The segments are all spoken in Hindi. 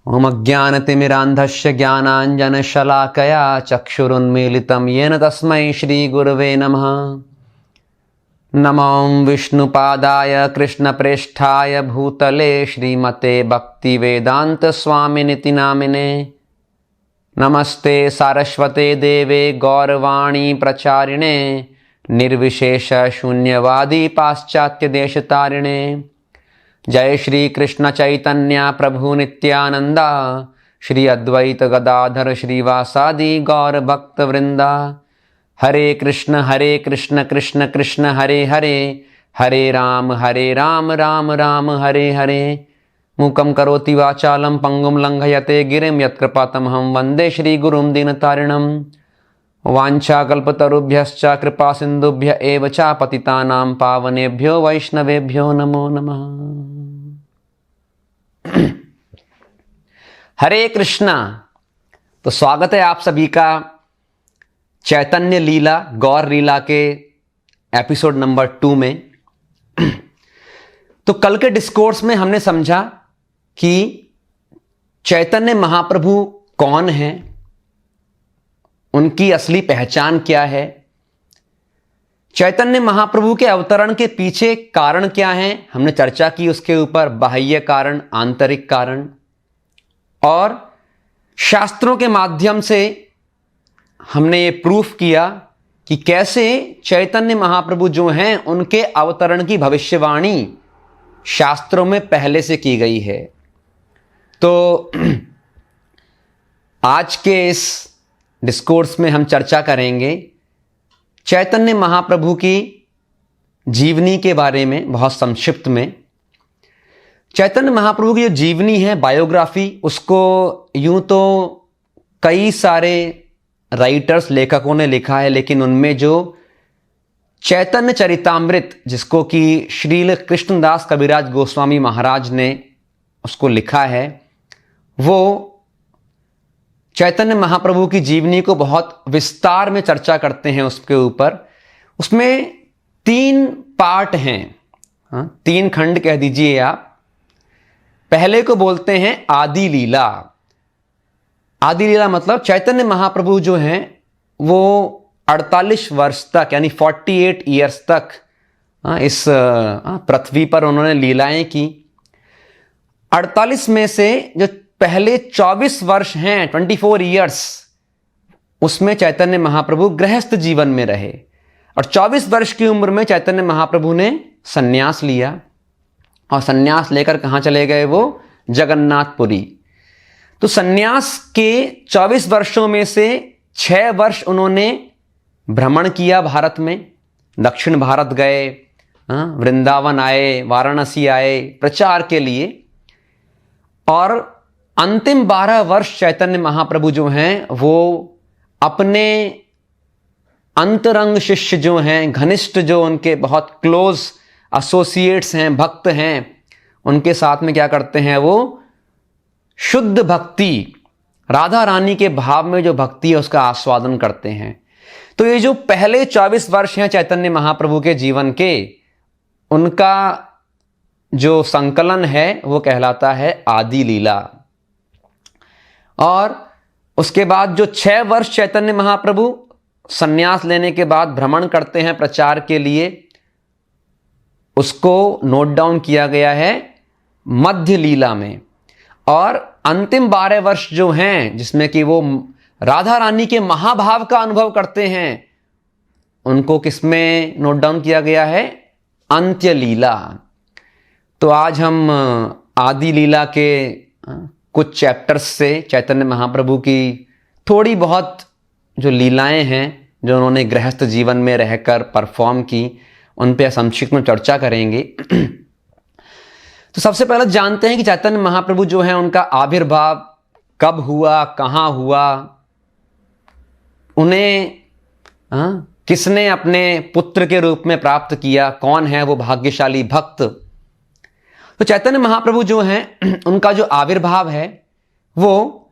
ओम अज्ञानतिमिरान्धस्य ज्ञानाञ्जनशलाकया चक्षुरुन्मीलितं येन तस्मै श्रीगुरवे नमः। नमो विष्णुपादाय कृष्णप्रेष्ठाय भूतले श्रीमते भक्तिवेदान्तस्वामिनिति नामिने। नमस्ते सारस्वते देवे गौरवाणी प्रचारिणे निर्विशेष शून्यवादी पाश्चात्यदेशतारिणे। जय श्री कृष्ण चैतन्य प्रभु नित्यानंदा श्री अद्वैत गदाधर श्रीवासादि गौर भक्त वृंदा। हरे कृष्ण कृष्ण कृष्ण हरे हरे, हरे राम राम राम हरे हरे। मूकं करोति वाचालं पंगुं लंघयते गिरिं यत्कृपातमहं वन्दे श्रीगुरुं दीनतारिणं। वाञ्छाकल्पतरुभ्यश्च कृपा सिन्धुभ्य एव च पतितानां पावनेभ्यो वैष्णवेभ्यो नमो नमः। हरे कृष्णा। तो स्वागत है आप सभी का चैतन्य लीला गौर लीला के एपिसोड नंबर 2 में। तो कल के डिस्कोर्स में हमने समझा कि चैतन्य महाप्रभु कौन है, उनकी असली पहचान क्या है, चैतन्य महाप्रभु के अवतरण के पीछे कारण क्या हैं, हमने चर्चा की उसके ऊपर, बाह्य कारण, आंतरिक कारण। और शास्त्रों के माध्यम से हमने ये प्रूफ किया कि कैसे चैतन्य महाप्रभु जो हैं उनके अवतरण की भविष्यवाणी शास्त्रों में पहले से की गई है। तो आज के इस डिस्कोर्स में हम चर्चा करेंगे चैतन्य महाप्रभु की जीवनी के बारे में बहुत संक्षिप्त में। चैतन्य महाप्रभु की जो जीवनी है, बायोग्राफी, उसको यूं तो कई सारे राइटर्स, लेखकों ने लिखा है, लेकिन उनमें जो चैतन्य चरितामृत, जिसको कि श्रील कृष्णदास कविराज गोस्वामी महाराज ने उसको लिखा है, वो चैतन्य महाप्रभु की जीवनी को बहुत विस्तार में चर्चा करते हैं उसके ऊपर। उसमें 3 पार्ट हैं, 3 खंड कह दीजिए आप। पहले को बोलते हैं आदि लीला। आदि लीला मतलब चैतन्य महाप्रभु जो हैं वो 48 वर्ष तक, यानी 48 ईयर्स तक इस पृथ्वी पर उन्होंने लीलाएं की। 48 में से जो पहले 24 वर्ष हैं, 24 ईयर्स, उसमें चैतन्य महाप्रभु गृहस्थ जीवन में रहे। और 24 वर्ष की उम्र में चैतन्य महाप्रभु ने सन्यास लिया, और सन्यास लेकर कहाँ चले गए वो? जगन्नाथपुरी। तो सन्यास के 24 वर्षों में से 6 वर्ष उन्होंने भ्रमण किया भारत में। दक्षिण भारत गए, वृंदावन आए, वाराणसी आए प्रचार के लिए। और अंतिम 12 वर्ष चैतन्य महाप्रभु जो हैं वो अपने अंतरंग शिष्य जो हैं, घनिष्ठ जो उनके बहुत क्लोज एसोसिएट्स हैं, भक्त हैं, उनके साथ में क्या करते हैं? वो शुद्ध भक्ति, राधा रानी के भाव में जो भक्ति है उसका आस्वादन करते हैं। तो ये जो पहले 24 वर्ष हैं चैतन्य महाप्रभु के जीवन के, उनका जो संकलन है वो कहलाता है आदि लीला। और उसके बाद जो 6 वर्ष चैतन्य महाप्रभु सन्यास लेने के बाद भ्रमण करते हैं प्रचार के लिए, उसको नोट डाउन किया गया है मध्य लीला में। और अंतिम 12 वर्ष जो हैं जिसमें कि वो राधा रानी के महाभाव का अनुभव करते हैं, उनको किसमें नोट डाउन किया गया है? अंत्य लीला। तो आज हम आदि लीला के कुछ चैप्टर्स से चैतन्य महाप्रभु की थोड़ी बहुत जो लीलाएं हैं जो उन्होंने गृहस्थ जीवन में रहकर परफॉर्म की, उन पे संक्षिप्त में चर्चा करेंगे। तो सबसे पहले जानते हैं कि चैतन्य महाप्रभु जो है उनका आविर्भाव कब हुआ, कहाँ हुआ, उन्हें किसने अपने पुत्र के रूप में प्राप्त किया, कौन है वो भाग्यशाली भक्त। तो चैतन्य महाप्रभु जो हैं उनका जो आविर्भाव है वो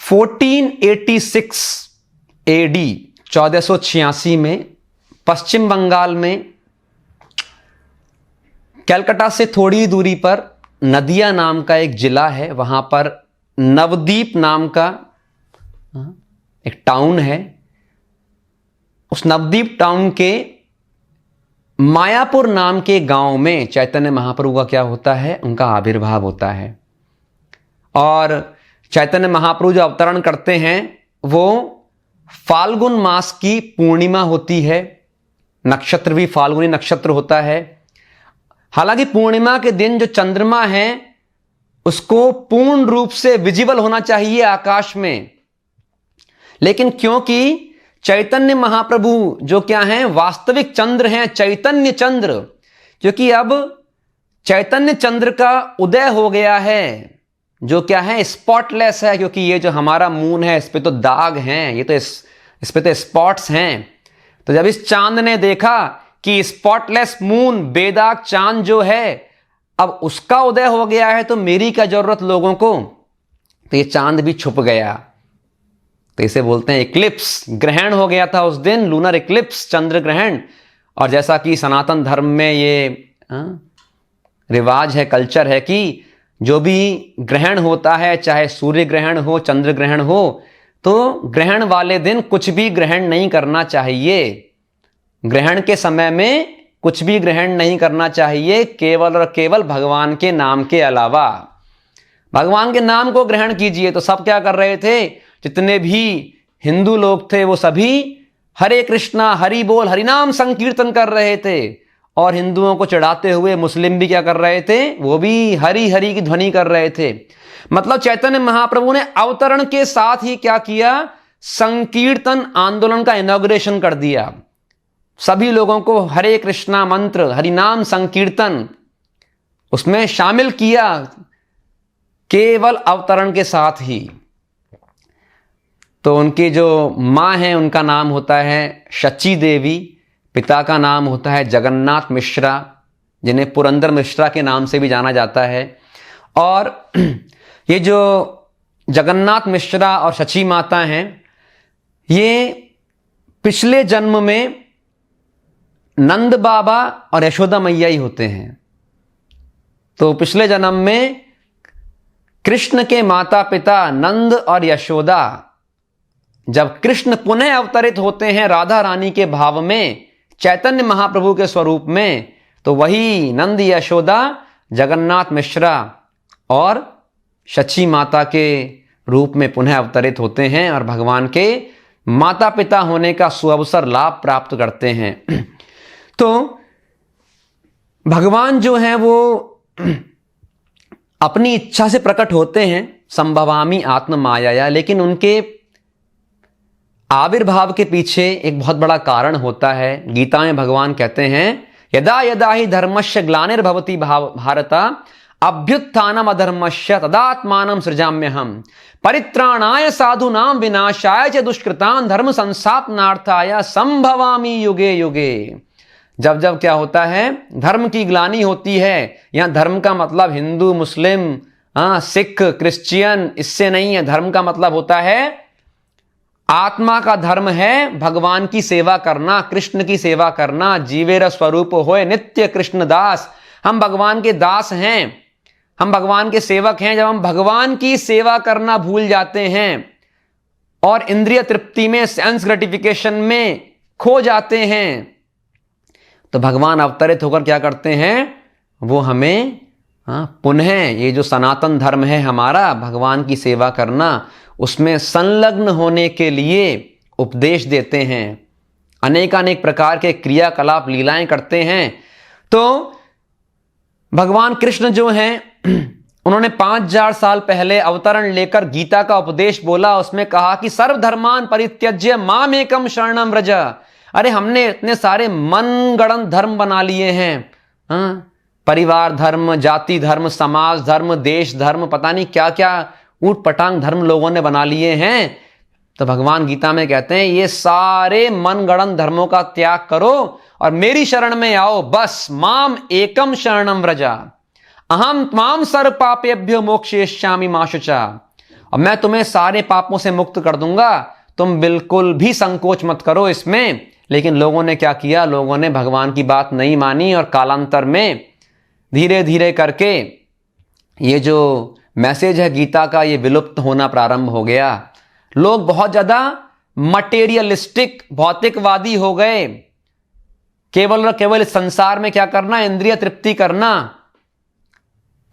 1486 AD 1486 में पश्चिम बंगाल में कलकत्ता से थोड़ी दूरी पर नदिया नाम का एक जिला है, वहां पर नवदीप नाम का एक टाउन है। उस नवदीप टाउन के मायापुर नाम के गांव में चैतन्य महाप्रभु का क्या होता है, उनका आविर्भाव होता है। और चैतन्य महाप्रभु जो अवतरण करते हैं वो फाल्गुन मास की पूर्णिमा होती है, नक्षत्र भी फाल्गुनी नक्षत्र होता है। हालांकि पूर्णिमा के दिन जो चंद्रमा है उसको पूर्ण रूप से विजिबल होना चाहिए आकाश में, लेकिन क्योंकि चैतन्य महाप्रभु जो क्या हैं, वास्तविक चंद्र हैं, चैतन्य चंद्र, क्योंकि अब चैतन्य चंद्र का उदय हो गया है, जो क्या है, स्पॉटलेस है। क्योंकि ये जो हमारा मून है इस पे तो दाग हैं, ये तो इस पे तो स्पॉट्स हैं। तो जब इस चांद ने देखा कि स्पॉटलेस मून, बेदाग चांद जो है अब उसका उदय हो गया है, तो मेरी क्या जरूरत लोगों को, तो ये चांद भी छुप गया। तो इसे बोलते हैं इक्लिप्स। ग्रहण हो गया था उस दिन, लूनर इक्लिप्स, चंद्र ग्रहण। और जैसा कि सनातन धर्म में ये रिवाज है, कल्चर है कि जो भी ग्रहण होता है, चाहे सूर्य ग्रहण हो, चंद्र ग्रहण हो, तो ग्रहण वाले दिन कुछ भी ग्रहण नहीं करना चाहिए। ग्रहण के समय में कुछ भी ग्रहण नहीं करना चाहिए, केवल और केवल भगवान के नाम के अलावा। भगवान के नाम को ग्रहण कीजिए। तो सब क्या कर रहे थे, जितने भी हिंदू लोग थे वो सभी हरे कृष्णा, हरि बोल, हरिनाम संकीर्तन कर रहे थे। और हिंदुओं को चढ़ाते हुए मुस्लिम भी क्या कर रहे थे, वो भी हरि हरि की ध्वनि कर रहे थे। मतलब चैतन्य महाप्रभु ने अवतरण के साथ ही क्या किया, संकीर्तन आंदोलन का इनॉग्रेशन कर दिया। सभी लोगों को हरे कृष्णा मंत्र, हरिनाम संकीर्तन उसमें शामिल किया, केवल अवतरण के साथ ही। तो उनकी जो माँ है उनका नाम होता है शची देवी, पिता का नाम होता है जगन्नाथ मिश्रा, जिन्हें पुरंदर मिश्रा के नाम से भी जाना जाता है। और ये जो जगन्नाथ मिश्रा और शची माता हैं, ये पिछले जन्म में नंद बाबा और यशोदा मैया ही होते हैं। तो पिछले जन्म में कृष्ण के माता पिता नंद और यशोदा, जब कृष्ण पुनः अवतरित होते हैं राधा रानी के भाव में, चैतन्य महाप्रभु के स्वरूप में, तो वही नंद यशोदा जगन्नाथ मिश्रा और शची माता के रूप में पुनः अवतरित होते हैं और भगवान के माता पिता होने का सुअवसर लाभ प्राप्त करते हैं। तो भगवान जो हैं वो अपनी इच्छा से प्रकट होते हैं, संभवामी आत्म माया, लेकिन उनके आविर्भाव के पीछे एक बहुत बड़ा कारण होता है। गीता में भगवान कहते हैं, यदा यदा ही धर्मस्य ग्लानिर्भवति भारत अभ्युत्थानम अधर्मस्य तदात्मानं सृजाम्यहम् परित्राणाय साधूनां विनाशाय च दुष्कृतां धर्म संस्थापनार्थाय संभवामि युगे युगे। जब जब क्या होता है, धर्म की ग्लानि होती है, यहां धर्म का मतलब हिंदू, मुस्लिम, सिख, क्रिश्चियन, इससे नहीं है। धर्म का मतलब होता है, आत्मा का धर्म है भगवान की सेवा करना, कृष्ण की सेवा करना। जीवेर स्वरूप होए नित्य कृष्ण दास। हम भगवान के दास हैं, हम भगवान के सेवक हैं। जब हम भगवान की सेवा करना भूल जाते हैं और इंद्रिय तृप्ति में, सेंस ग्रेटिफिकेशन में खो जाते हैं, तो भगवान अवतरित होकर क्या करते हैं, वो हमें पुनः ये जो सनातन धर्म है हमारा, भगवान की सेवा करना, उसमें संलग्न होने के लिए उपदेश देते हैं। अनेकानेक प्रकार के क्रियाकलाप, लीलाएं करते हैं। तो भगवान कृष्ण जो हैं उन्होंने 5000 साल पहले अवतरण लेकर गीता का उपदेश बोला। उसमें कहा कि सर्वधर्मान परित्यज्य मामेकम शरणम व्रज। अरे हमने इतने सारे मनगढ़ंत धर्म बना लिए हैं, परिवार धर्म, जाति धर्म, समाज धर्म, देश धर्म, पता नहीं क्या क्या ऊट पटांग धर्म लोगों ने बना लिए हैं। तो भगवान गीता में कहते हैं ये सारे मनगढ़ंत धर्मों का त्याग करो और मेरी शरण में आओ। बस माम एकम शरणम व्रजा अहम त्वाम सर्व पापेभ्यो मोक्षयिष्यामि मा शुचा। और मैं तुम्हें सारे पापों से मुक्त कर दूंगा, तुम बिल्कुल भी संकोच मत करो इसमें। लेकिन लोगों ने क्या किया, लोगों ने भगवान की बात नहीं मानी और कालांतर में धीरे धीरे करके ये जो मैसेज है गीता का, ये विलुप्त होना प्रारंभ हो गया। लोग बहुत ज्यादा मटेरियलिस्टिक, भौतिकवादी हो गए। केवल और केवल इस संसार में क्या करना, इंद्रिय तृप्ति करना,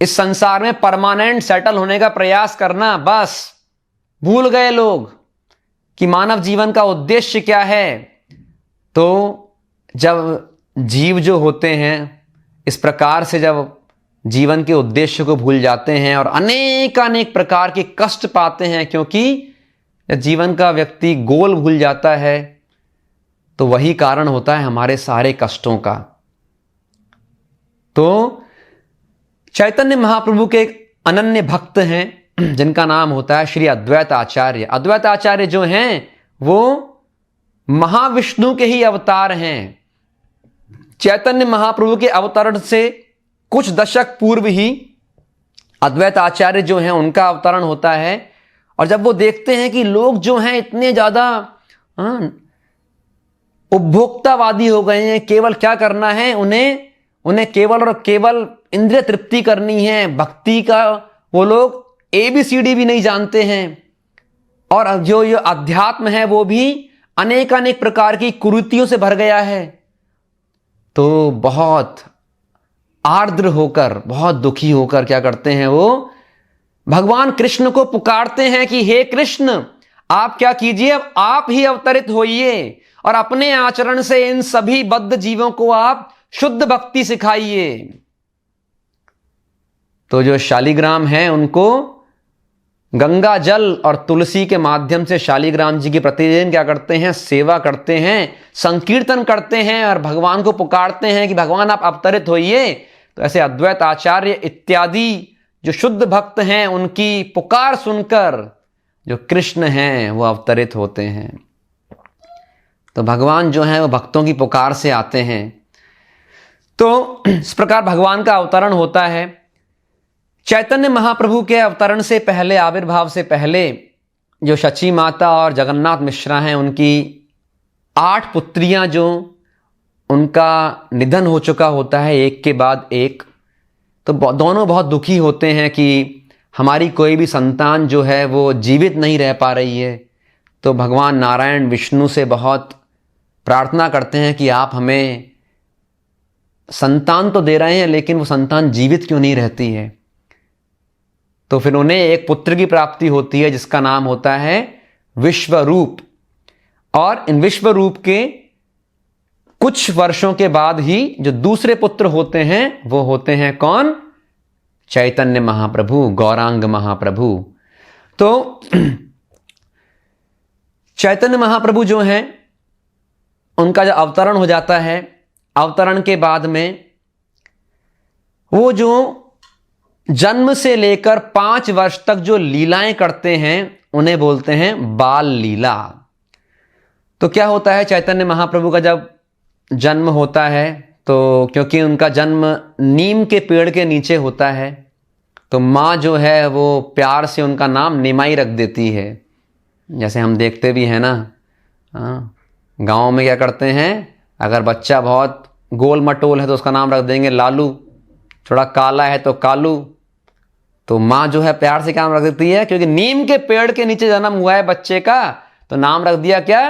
इस संसार में परमानेंट सेटल होने का प्रयास करना। बस भूल गए लोग कि मानव जीवन का उद्देश्य क्या है। तो जब जीव जो होते हैं इस प्रकार से जब जीवन के उद्देश्य को भूल जाते हैं और अनेक प्रकार के कष्ट पाते हैं, क्योंकि जब जीवन का व्यक्ति गोल भूल जाता है तो वही कारण होता है हमारे सारे कष्टों का। तो चैतन्य महाप्रभु के एक अनन्य भक्त हैं जिनका नाम होता है श्री अद्वैत आचार्य। अद्वैत आचार्य जो हैं वो महाविष्णु के ही अवतार हैं। चैतन्य महाप्रभु के अवतरण से कुछ दशक पूर्व ही अद्वैत आचार्य जो हैं उनका अवतरण होता है। और जब वो देखते हैं कि लोग जो हैं इतने ज्यादा उपभोक्तावादी हो गए हैं, केवल क्या करना है उन्हें केवल और केवल इंद्रिय तृप्ति करनी है, भक्ति का वो लोग ABCD भी नहीं जानते हैं, और जो ये अध्यात्म है वो भी अनेक प्रकार की कुरीतियों से भर गया है। तो बहुत आर्द्र होकर, बहुत दुखी होकर क्या करते हैं, वो भगवान कृष्ण को पुकारते हैं कि हे कृष्ण, आप क्या कीजिए, अब आप ही अवतरित होइए और अपने आचरण से इन सभी बद्ध जीवों को आप शुद्ध भक्ति सिखाइए। तो जो शालिग्राम है उनको गंगा जल और तुलसी के माध्यम से शालिग्राम जी की प्रतिदिन क्या करते हैं, सेवा करते हैं, संकीर्तन करते हैं और भगवान को पुकारते हैं कि भगवान आप अवतरित होइए। तो ऐसे अद्वैत आचार्य इत्यादि जो शुद्ध भक्त हैं उनकी पुकार सुनकर जो कृष्ण हैं वो अवतरित होते हैं। तो भगवान जो है वो भक्तों की पुकार से आते हैं। तो इस प्रकार भगवान का अवतरण होता है। चैतन्य महाप्रभु के अवतरण से पहले, आविर्भाव से पहले, जो शची माता और जगन्नाथ मिश्रा हैं उनकी 8 पुत्रियां जो उनका निधन हो चुका होता है एक के बाद एक। तो दोनों बहुत दुखी होते हैं कि हमारी कोई भी संतान जो है वो जीवित नहीं रह पा रही है। तो भगवान नारायण विष्णु से बहुत प्रार्थना करते हैं कि आप हमें संतान तो दे रहे हैं लेकिन वो संतान जीवित क्यों नहीं रहती है। तो फिर उन्हें एक पुत्र की प्राप्ति होती है जिसका नाम होता है विश्वरूप। और इन विश्वरूप के कुछ वर्षों के बाद ही जो दूसरे पुत्र होते हैं वो होते हैं कौन, चैतन्य महाप्रभु, गौरांग महाप्रभु। तो चैतन्य महाप्रभु जो हैं उनका जो अवतरण हो जाता है, अवतरण के बाद में वो जो जन्म से लेकर 5 वर्ष तक जो लीलाएं करते हैं उन्हें बोलते हैं बाल लीला। तो क्या होता है, चैतन्य महाप्रभु का जब जन्म होता है तो क्योंकि उनका जन्म नीम के पेड़ के नीचे होता है तो माँ जो है वो प्यार से उनका नाम निमाई रख देती है। जैसे हम देखते भी हैं ना, गाँव में क्या करते हैं, अगर बच्चा बहुत गोल मटोल है तो उसका नाम रख देंगे लालू, थोड़ा काला है तो कालू। तो माँ जो है प्यार से क्या नाम रख देती है, क्योंकि नीम के पेड़ के नीचे जन्म हुआ है बच्चे का, तो नाम रख दिया क्या,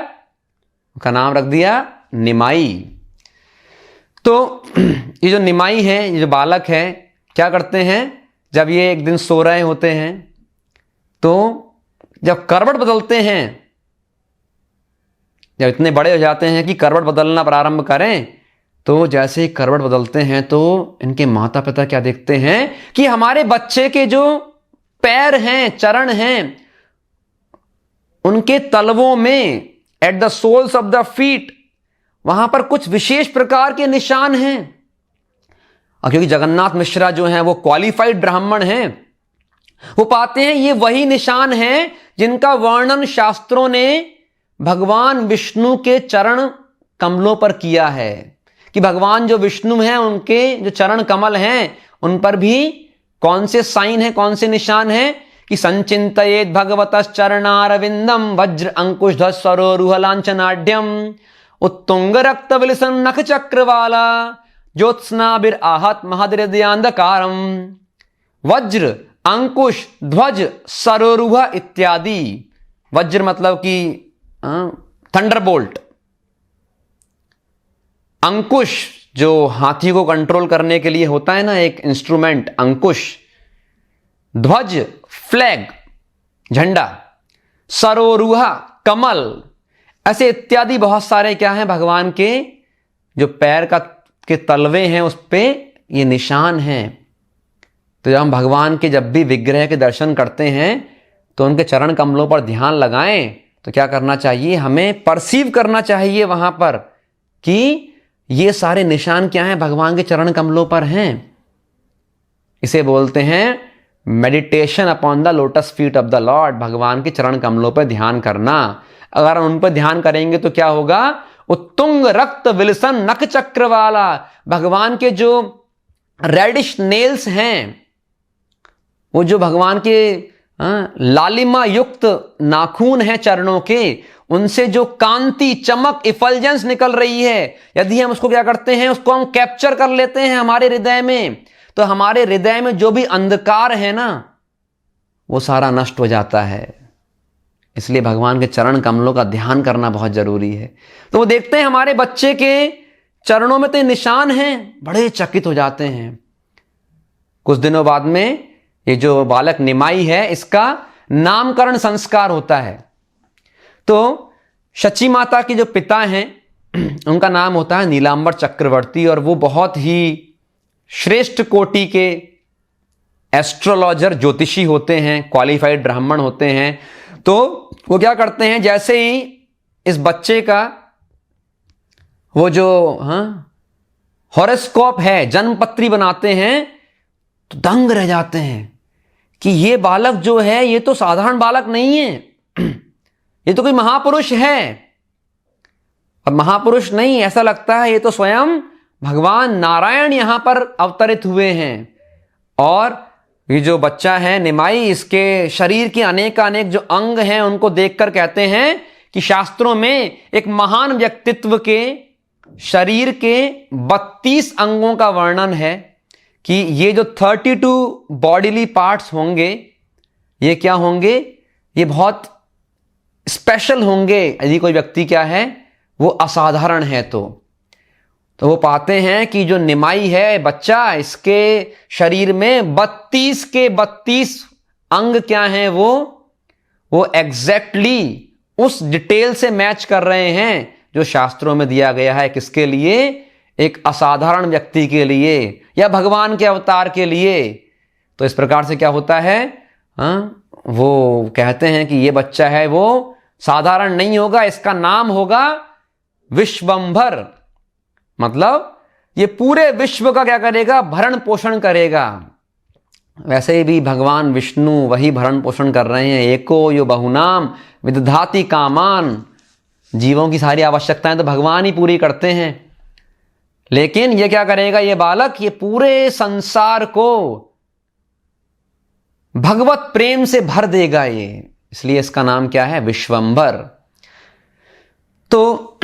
उसका नाम रख दिया निमाई। तो ये जो निमाई है, ये जो बालक है, क्या करते हैं, जब ये एक दिन सो रहे होते हैं तो जब करवट बदलते हैं, जब इतने बड़े हो जाते हैं कि करवट बदलना प्रारंभ करें, तो जैसे ही करवट बदलते हैं तो इनके माता पिता क्या देखते हैं कि हमारे बच्चे के जो पैर हैं, चरण हैं, उनके तलवों में, at the soles of the feet, वहां पर कुछ विशेष प्रकार के निशान हैं। और क्योंकि जगन्नाथ मिश्रा जो हैं वो क्वालिफाइड ब्राह्मण हैं, वो पाते हैं ये वही निशान हैं जिनका वर्णन शास्त्रों ने भगवान विष्णु के चरण कमलों पर किया है, कि भगवान जो विष्णु हैं उनके जो चरण कमल हैं उन पर भी कौन से साइन है, कौन से निशान है, कि संचिंतयेत भगवतः चरणारविंदम वज्र अंकुश धस्वरो रुहलांचनाढ्यम उत्तुंग रक्त विलसन नख चक्रवाला ज्योत्स्नाभिर आहत महदृदयांधकारम वज्र, अंकुश, ध्वज, सरोरुह इत्यादि। वज्र मतलब कि थंडरबोल्ट। अंकुश जो हाथी को कंट्रोल करने के लिए होता है ना, एक इंस्ट्रूमेंट, अंकुश। ध्वज फ्लैग, झंडा। सरोरुह कमल। ऐसे इत्यादि बहुत सारे क्या हैं भगवान के जो पैर के तलवे हैं उस पे ये निशान हैं। तो जब हम भगवान के जब भी विग्रह के दर्शन करते हैं तो उनके चरण कमलों पर ध्यान लगाएं तो क्या करना चाहिए, हमें परसीव करना चाहिए वहां पर कि ये सारे निशान क्या हैं, भगवान के चरण कमलों पर हैं। इसे बोलते हैं meditation upon the lotus feet of the Lord. भगवान के चरण कमलों पर ध्यान करना। अगर हम उन पर ध्यान करेंगे तो क्या होगा, उत्तुंग रक्त विलसन नख चक्र वाला भगवान के जो रेडिश नेल्स हैं, वो जो भगवान के लालिमा युक्त नाखून हैं चरणों के, उनसे जो कांति, चमक, इफल्जेंस निकल रही है, यदि हम उसको क्या करते हैं, उसको हम कैप्चर कर लेते हैं हमारे हृदय में, तो हमारे हृदय में जो भी अंधकार है ना वो सारा नष्ट हो जाता है। इसलिए भगवान के चरण कमलों का ध्यान करना बहुत जरूरी है। तो वो देखते हैं हमारे बच्चे के चरणों में तो निशान हैं, बड़े चकित हो जाते हैं। कुछ दिनों बाद में ये जो बालक निमाई है इसका नामकरण संस्कार होता है। तो शची माता के जो पिता हैं उनका नाम होता है नीलांबर चक्रवर्ती, और वो बहुत ही श्रेष्ठ कोटि के एस्ट्रोलॉजर, ज्योतिषी होते हैं, क्वालिफाइड ब्राह्मण होते हैं। तो वो क्या करते हैं, जैसे ही इस बच्चे का वो जो हॉरोस्कोप है, जन्मपत्री बनाते हैं, तो दंग रह जाते हैं कि ये बालक जो है ये तो साधारण बालक नहीं है, ये तो कोई महापुरुष है। अब महापुरुष नहीं, ऐसा लगता है ये तो स्वयं भगवान नारायण यहां पर अवतरित हुए हैं। और ये जो बच्चा है निमाई, इसके शरीर के अनेक जो अंग हैं उनको देखकर कहते हैं कि शास्त्रों में एक महान व्यक्तित्व के शरीर के 32 अंगों का वर्णन है कि ये जो 32 बॉडीली पार्ट्स होंगे ये क्या होंगे, ये बहुत स्पेशल होंगे। यदि कोई व्यक्ति क्या है वो असाधारण है तो वो पाते हैं कि जो निमाई है बच्चा, इसके शरीर में 32 के 32 अंग क्या हैं, वो एग्जैक्टली उस डिटेल से मैच कर रहे हैं जो शास्त्रों में दिया गया है। किसके लिए, एक असाधारण व्यक्ति के लिए या भगवान के अवतार के लिए। तो इस प्रकार से क्या होता है, वो कहते हैं कि ये बच्चा है वो साधारण नहीं होगा, इसका नाम होगा विश्वंभर। मतलब ये पूरे विश्व का क्या करेगा, भरण पोषण करेगा। वैसे भी भगवान विष्णु वही भरण पोषण कर रहे हैं। एको यो बहुनाम विदधाति कामान। जीवों की सारी आवश्यकताएं तो भगवान ही पूरी करते हैं, लेकिन ये क्या करेगा, ये बालक ये पूरे संसार को भगवत प्रेम से भर देगा ये, इसलिए इसका नाम क्या है, विश्वंभर। तो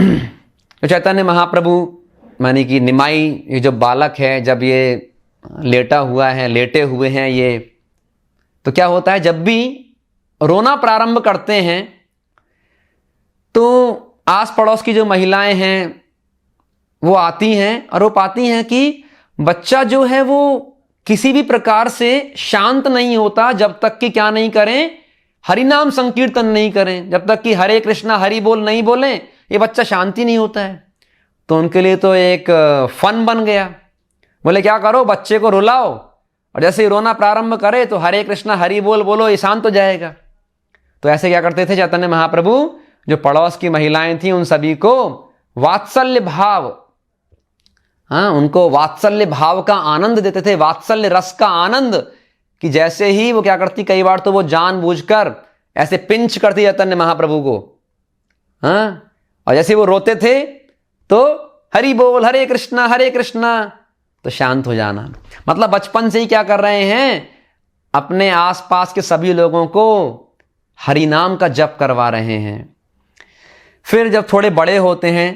चैतन्य महाप्रभु मानी कि निमाई ये जो बालक है, जब ये लेटे हुए हैं ये, तो क्या होता है, जब भी रोना प्रारंभ करते हैं तो आस पड़ोस की जो महिलाएं हैं वो आती हैं और वो पाती हैं कि बच्चा जो है वो किसी भी प्रकार से शांत नहीं होता जब तक कि क्या नहीं करें, हरिनाम संकीर्तन नहीं करें। जब तक कि हरे कृष्णा हरि बोल नहीं बोलें ये बच्चा शांति नहीं होता है। तो उनके लिए तो एक फन बन गया। बोले क्या करो, बच्चे को रुलाओ और जैसे ही रोना प्रारंभ करे तो हरे कृष्णा हरि बोल बोलो, ये शांत हो जाएगा। तो ऐसे क्या करते थे चैतन्य महाप्रभु, जो पड़ोस की महिलाएं थी उन सभी को वात्सल्य भाव, उनको वात्सल्य भाव का आनंद देते थे, वात्सल्य रस का आनंद। कि जैसे ही वो क्या करती, कई बार तो वो जानबूझकर ऐसे पिंच करती चैतन्य महाप्रभु को, और जैसे वो रोते थे तो हरि बोल हरे कृष्णा, तो शांत हो जाना। मतलब बचपन से ही क्या कर रहे हैं, अपने आसपास के सभी लोगों को हरि नाम का जप करवा रहे हैं। फिर जब थोड़े बड़े होते हैं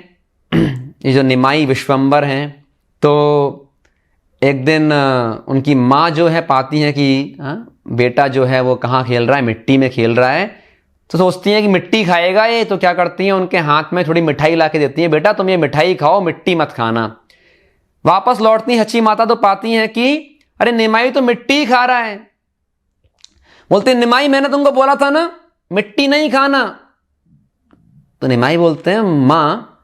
ये जो निमाई विश्वंभर हैं, तो एक दिन उनकी माँ जो है पाती है कि बेटा जो है वो कहाँ खेल रहा है, मिट्टी में खेल रहा है। तो सोचती हैं कि मिट्टी खाएगा ये, तो क्या करती हैं, उनके हाथ में थोड़ी मिठाई ला के देती हैं, बेटा तुम ये मिठाई खाओ, मिट्टी मत खाना। वापस लौटती हची माता तो पाती हैं कि अरे निमाई तो मिट्टी खा रहा है। बोलते निमाई मैंने तुमको बोला था ना मिट्टी नहीं खाना। तो निमाई बोलते हैं माँ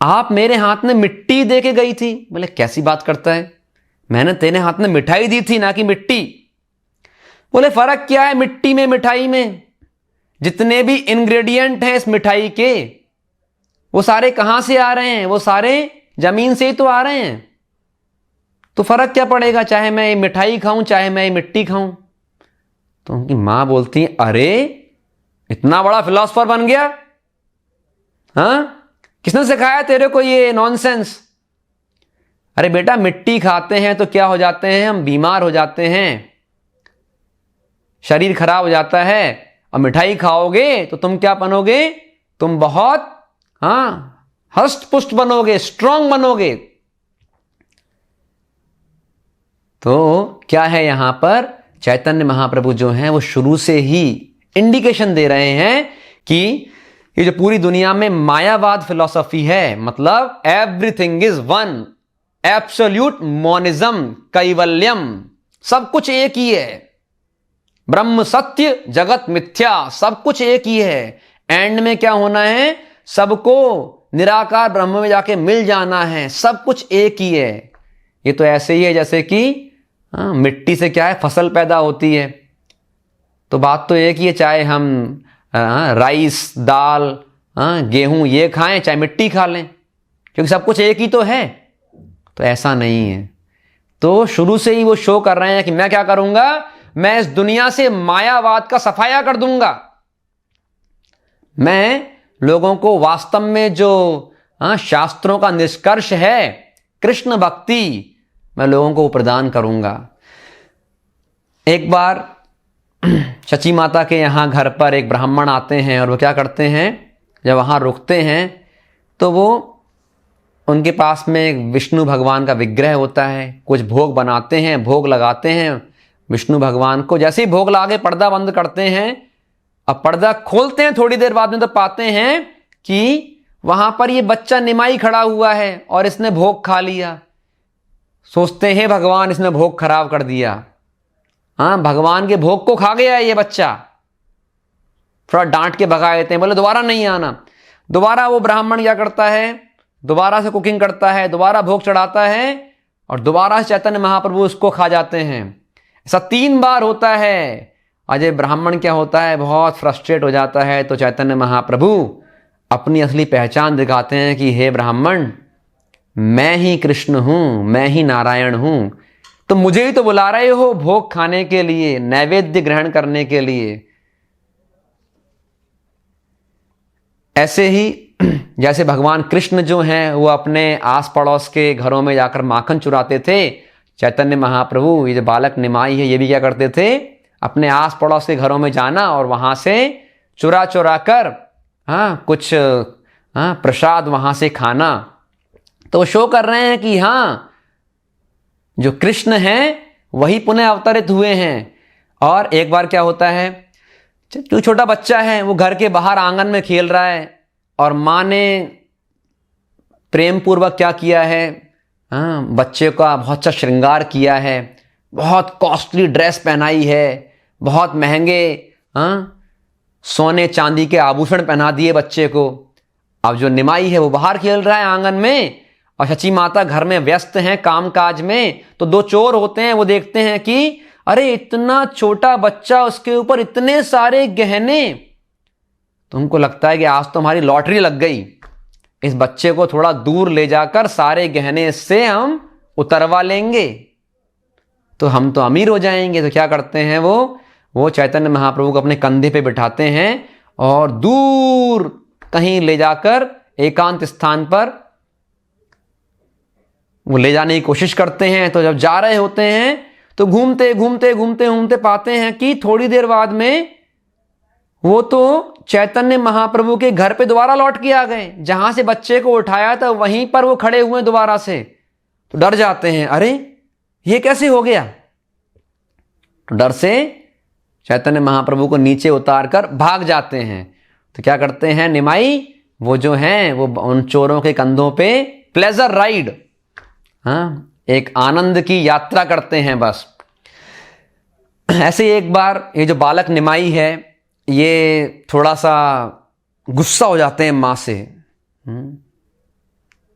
आप मेरे हाथ में मिट्टी दे के गई थी। बोले कैसी बात करता है, मैंने तेरे हाथ में मिठाई दी थी ना कि मिट्टी। बोले फर्क क्या है मिट्टी में मिठाई में, जितने भी इंग्रेडिएंट हैं इस मिठाई के वो सारे कहां से आ रहे हैं, वो सारे जमीन से ही तो आ रहे हैं, तो फर्क क्या पड़ेगा, चाहे मैं ये मिठाई खाऊं चाहे मैं ये मिट्टी खाऊं। तो उनकी मां बोलती है अरे इतना बड़ा फिलॉसफर बन गया, हाँ किसने सिखाया तेरे को ये नॉनसेंस। अरे बेटा मिट्टी खाते हैं तो क्या हो जाते हैं, हम बीमार हो जाते हैं, शरीर खराब हो जाता है। और मिठाई खाओगे तो तुम क्या बनोगे, तुम बहुत हष्ट पुष्ट बनोगे, स्ट्रांग बनोगे। तो क्या है यहां पर चैतन्य महाप्रभु जो हैं वो शुरू से ही इंडिकेशन दे रहे हैं कि ये जो पूरी दुनिया में मायावाद फिलॉसफी है, मतलब everything is one, absolute monism, Kaivalyam, सब कुछ एक ही है, ब्रह्म सत्य जगत मिथ्या, सब कुछ एक ही है। एंड में क्या होना है, सबको निराकार ब्रह्म में जाके मिल जाना है, सब कुछ एक ही है। ये तो ऐसे ही है जैसे कि मिट्टी से क्या है फसल पैदा होती है, तो बात तो एक ही है, चाहे हम राइस दाल गेहूं ये खाएं चाहे मिट्टी खा लें, क्योंकि सब कुछ एक ही तो है। तो ऐसा नहीं है। तो शुरू से ही वो शो कर रहे हैं कि मैं क्या करूंगा, मैं इस दुनिया से मायावाद का सफाया कर दूंगा, मैं लोगों को वास्तव में जो शास्त्रों का निष्कर्ष है कृष्ण भक्ति, मैं लोगों को प्रदान करूंगा। एक बार शची माता के यहाँ घर पर एक ब्राह्मण आते हैं और वो क्या करते हैं, जब वहाँ रुकते हैं तो वो उनके पास में एक विष्णु भगवान का विग्रह होता है, कुछ भोग बनाते हैं, भोग लगाते हैं विष्णु भगवान को। जैसे ही भोग लागे पर्दा बंद करते हैं, अब पर्दा खोलते हैं थोड़ी देर बाद में तो पाते हैं कि वहां पर ये बच्चा निमाई खड़ा हुआ है और इसने भोग खा लिया। सोचते हैं भगवान इसने भोग खराब कर दिया, भगवान के भोग को खा गया है ये बच्चा। थोड़ा डांट के भगा देते हैं, बोले दोबारा नहीं आना। दोबारा वो ब्राह्मण क्या करता है, दोबारा से कुकिंग करता है, दोबारा भोग चढ़ाता है और दोबारा से चैतन्य महाप्रभु उसको खा जाते हैं। ऐसा 3 बार होता है। अजय ब्राह्मण क्या होता है, बहुत फ्रस्ट्रेट हो जाता है। तो चैतन्य महाप्रभु अपनी असली पहचान दिखाते हैं कि हे ब्राह्मण, मैं ही कृष्ण हूं, मैं ही नारायण हूं, तो मुझे ही तो बुला रहे हो भोग खाने के लिए, नैवेद्य ग्रहण करने के लिए। ऐसे ही जैसे भगवान कृष्ण जो हैं वो अपने आस पड़ोस के घरों में जाकर माखन चुराते थे, चैतन्य महाप्रभु ये जो बालक निमाई है ये भी क्या करते थे, अपने आस पड़ोस के घरों में जाना और वहां से चुरा चुरा कर कुछ प्रसाद वहां से खाना। तो शो कर रहे हैं कि जो कृष्ण हैं वही पुनः अवतरित हुए हैं। और एक बार क्या होता है, जो छोटा बच्चा है वो घर के बाहर आंगन में खेल रहा है और माँ ने प्रेम पूर्वक क्या किया है, बच्चे का बहुत अच्छा श्रृंगार किया है, बहुत कॉस्टली ड्रेस पहनाई है, बहुत महंगे सोने चांदी के आभूषण पहना दिए बच्चे को। अब जो निमाई है वो बाहर खेल रहा है आंगन में और शची माता घर में व्यस्त हैं काम काज में। तो 2 चोर होते हैं, वो देखते हैं कि अरे इतना छोटा बच्चा, उसके ऊपर इतने सारे गहने। तुमको लगता है कि आज तो हमारी लॉटरी लग गई, इस बच्चे को थोड़ा दूर ले जाकर सारे गहने से हम उतरवा लेंगे तो हम तो अमीर हो जाएंगे। तो क्या करते हैं, वो चैतन्य महाप्रभु को अपने कंधे पे बिठाते हैं और दूर कहीं ले जाकर एकांत स्थान पर वो ले जाने की कोशिश करते हैं। तो जब जा रहे होते हैं तो घूमते घूमते घूमते घूमते पाते हैं कि थोड़ी देर बाद में वो तो चैतन्य महाप्रभु के घर पे दोबारा लौट के आ गए, जहां से बच्चे को उठाया था वहीं पर वो खड़े हुए दोबारा से। तो डर जाते हैं, अरे ये कैसे हो गया? तो डर से चैतन्य महाप्रभु को नीचे उतार कर भाग जाते हैं। तो क्या करते हैं निमाई, वो जो हैं वो उन चोरों के कंधों पे प्लेजर राइड, एक आनंद की यात्रा करते हैं। बस ऐसे एक बार ये जो बालक निमाई है ये थोड़ा सा गुस्सा हो जाते हैं मां से।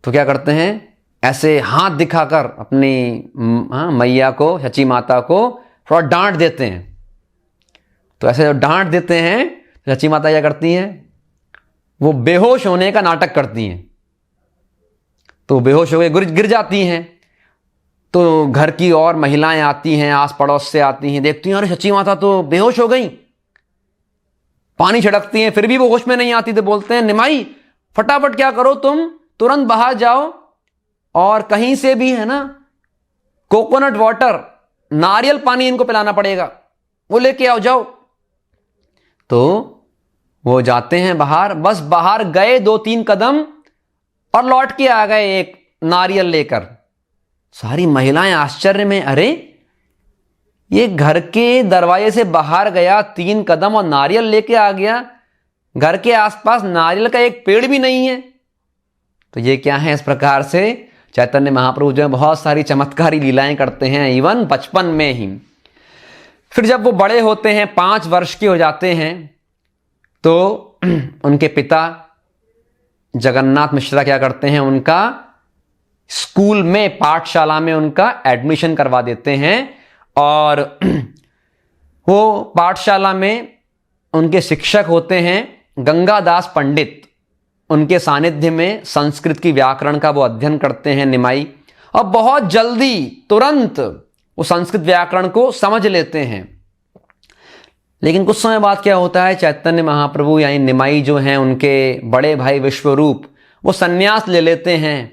तो क्या करते हैं, ऐसे हाथ दिखाकर अपनी मैया को, सची माता को थोड़ा डांट देते हैं। तो ऐसे जब डांट देते हैं तो सची माता क्या करती हैं, वो बेहोश होने का नाटक करती हैं। तो बेहोश हो गए गिर जाती हैं। तो घर की और महिलाएं आती हैं, आस पड़ोस से आती हैं, देखती हैं अरे सची माता तो बेहोश हो गई। पानी छिड़कती हैं फिर भी वो होश में नहीं आती। तो बोलते हैं निमाई फटाफट क्या करो, तुम तुरंत बाहर जाओ और कहीं से भी है ना कोकोनट वाटर, नारियल पानी इनको पिलाना पड़ेगा, वो लेके आओ जाओ। तो वो जाते हैं बाहर, बस बाहर गए 2-3 कदम और लौट के आ गए एक नारियल लेकर। सारी महिलाएं आश्चर्य में, अरे ये घर के दरवाजे से बाहर गया 3 कदम और नारियल लेके आ गया, घर के आसपास नारियल का एक पेड़ भी नहीं है। तो ये क्या है? इस प्रकार से चैतन्य महाप्रभु जो है बहुत सारी चमत्कारी लीलाएं करते हैं, इवन बचपन में ही। फिर जब वो बड़े होते हैं, 5 वर्ष के हो जाते हैं, तो उनके पिता जगन्नाथ मिश्रा क्या करते हैं, उनका स्कूल में, पाठशाला में उनका एडमिशन करवा देते हैं। और वो पाठशाला में उनके शिक्षक होते हैं गंगादास पंडित। उनके सानिध्य में संस्कृत की व्याकरण का वो अध्ययन करते हैं निमाई, और बहुत जल्दी तुरंत वो संस्कृत व्याकरण को समझ लेते हैं। लेकिन कुछ समय बाद क्या होता है, चैतन्य महाप्रभु यानी निमाई जो हैं उनके बड़े भाई विश्वरूप वो सन्यास ले लेते हैं।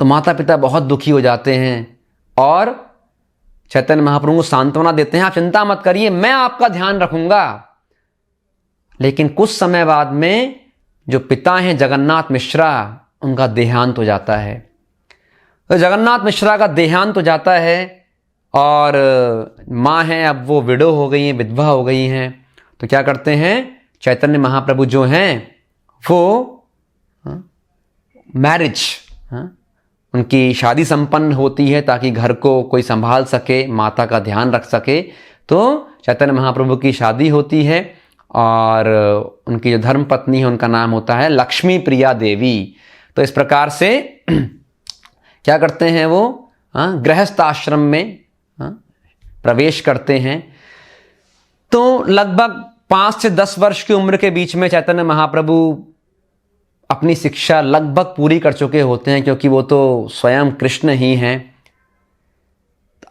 तो माता पिता बहुत दुखी हो जाते हैं और चैतन्य महाप्रभु को सांत्वना देते हैं, आप चिंता मत करिए, मैं आपका ध्यान रखूंगा। लेकिन कुछ समय बाद में जो पिता हैं जगन्नाथ मिश्रा, उनका देहांत हो जाता है। तो जगन्नाथ मिश्रा का देहांत हो जाता है और माँ हैं अब वो विडो हो गई हैं, विधवा हो गई हैं। तो क्या करते हैं, चैतन्य महाप्रभु जो हैं वो मैरिज, उनकी शादी संपन्न होती है ताकि घर को कोई संभाल सके, माता का ध्यान रख सके। तो चैतन्य महाप्रभु की शादी होती है और उनकी जो धर्म पत्नी है उनका नाम होता है लक्ष्मी प्रिया देवी। तो इस प्रकार से क्या करते हैं वो गृहस्थ आश्रम में प्रवेश करते हैं। तो लगभग 5 से 10 वर्ष की उम्र के बीच में चैतन्य महाप्रभु अपनी शिक्षा लगभग पूरी कर चुके होते हैं, क्योंकि वो तो स्वयं कृष्ण ही हैं।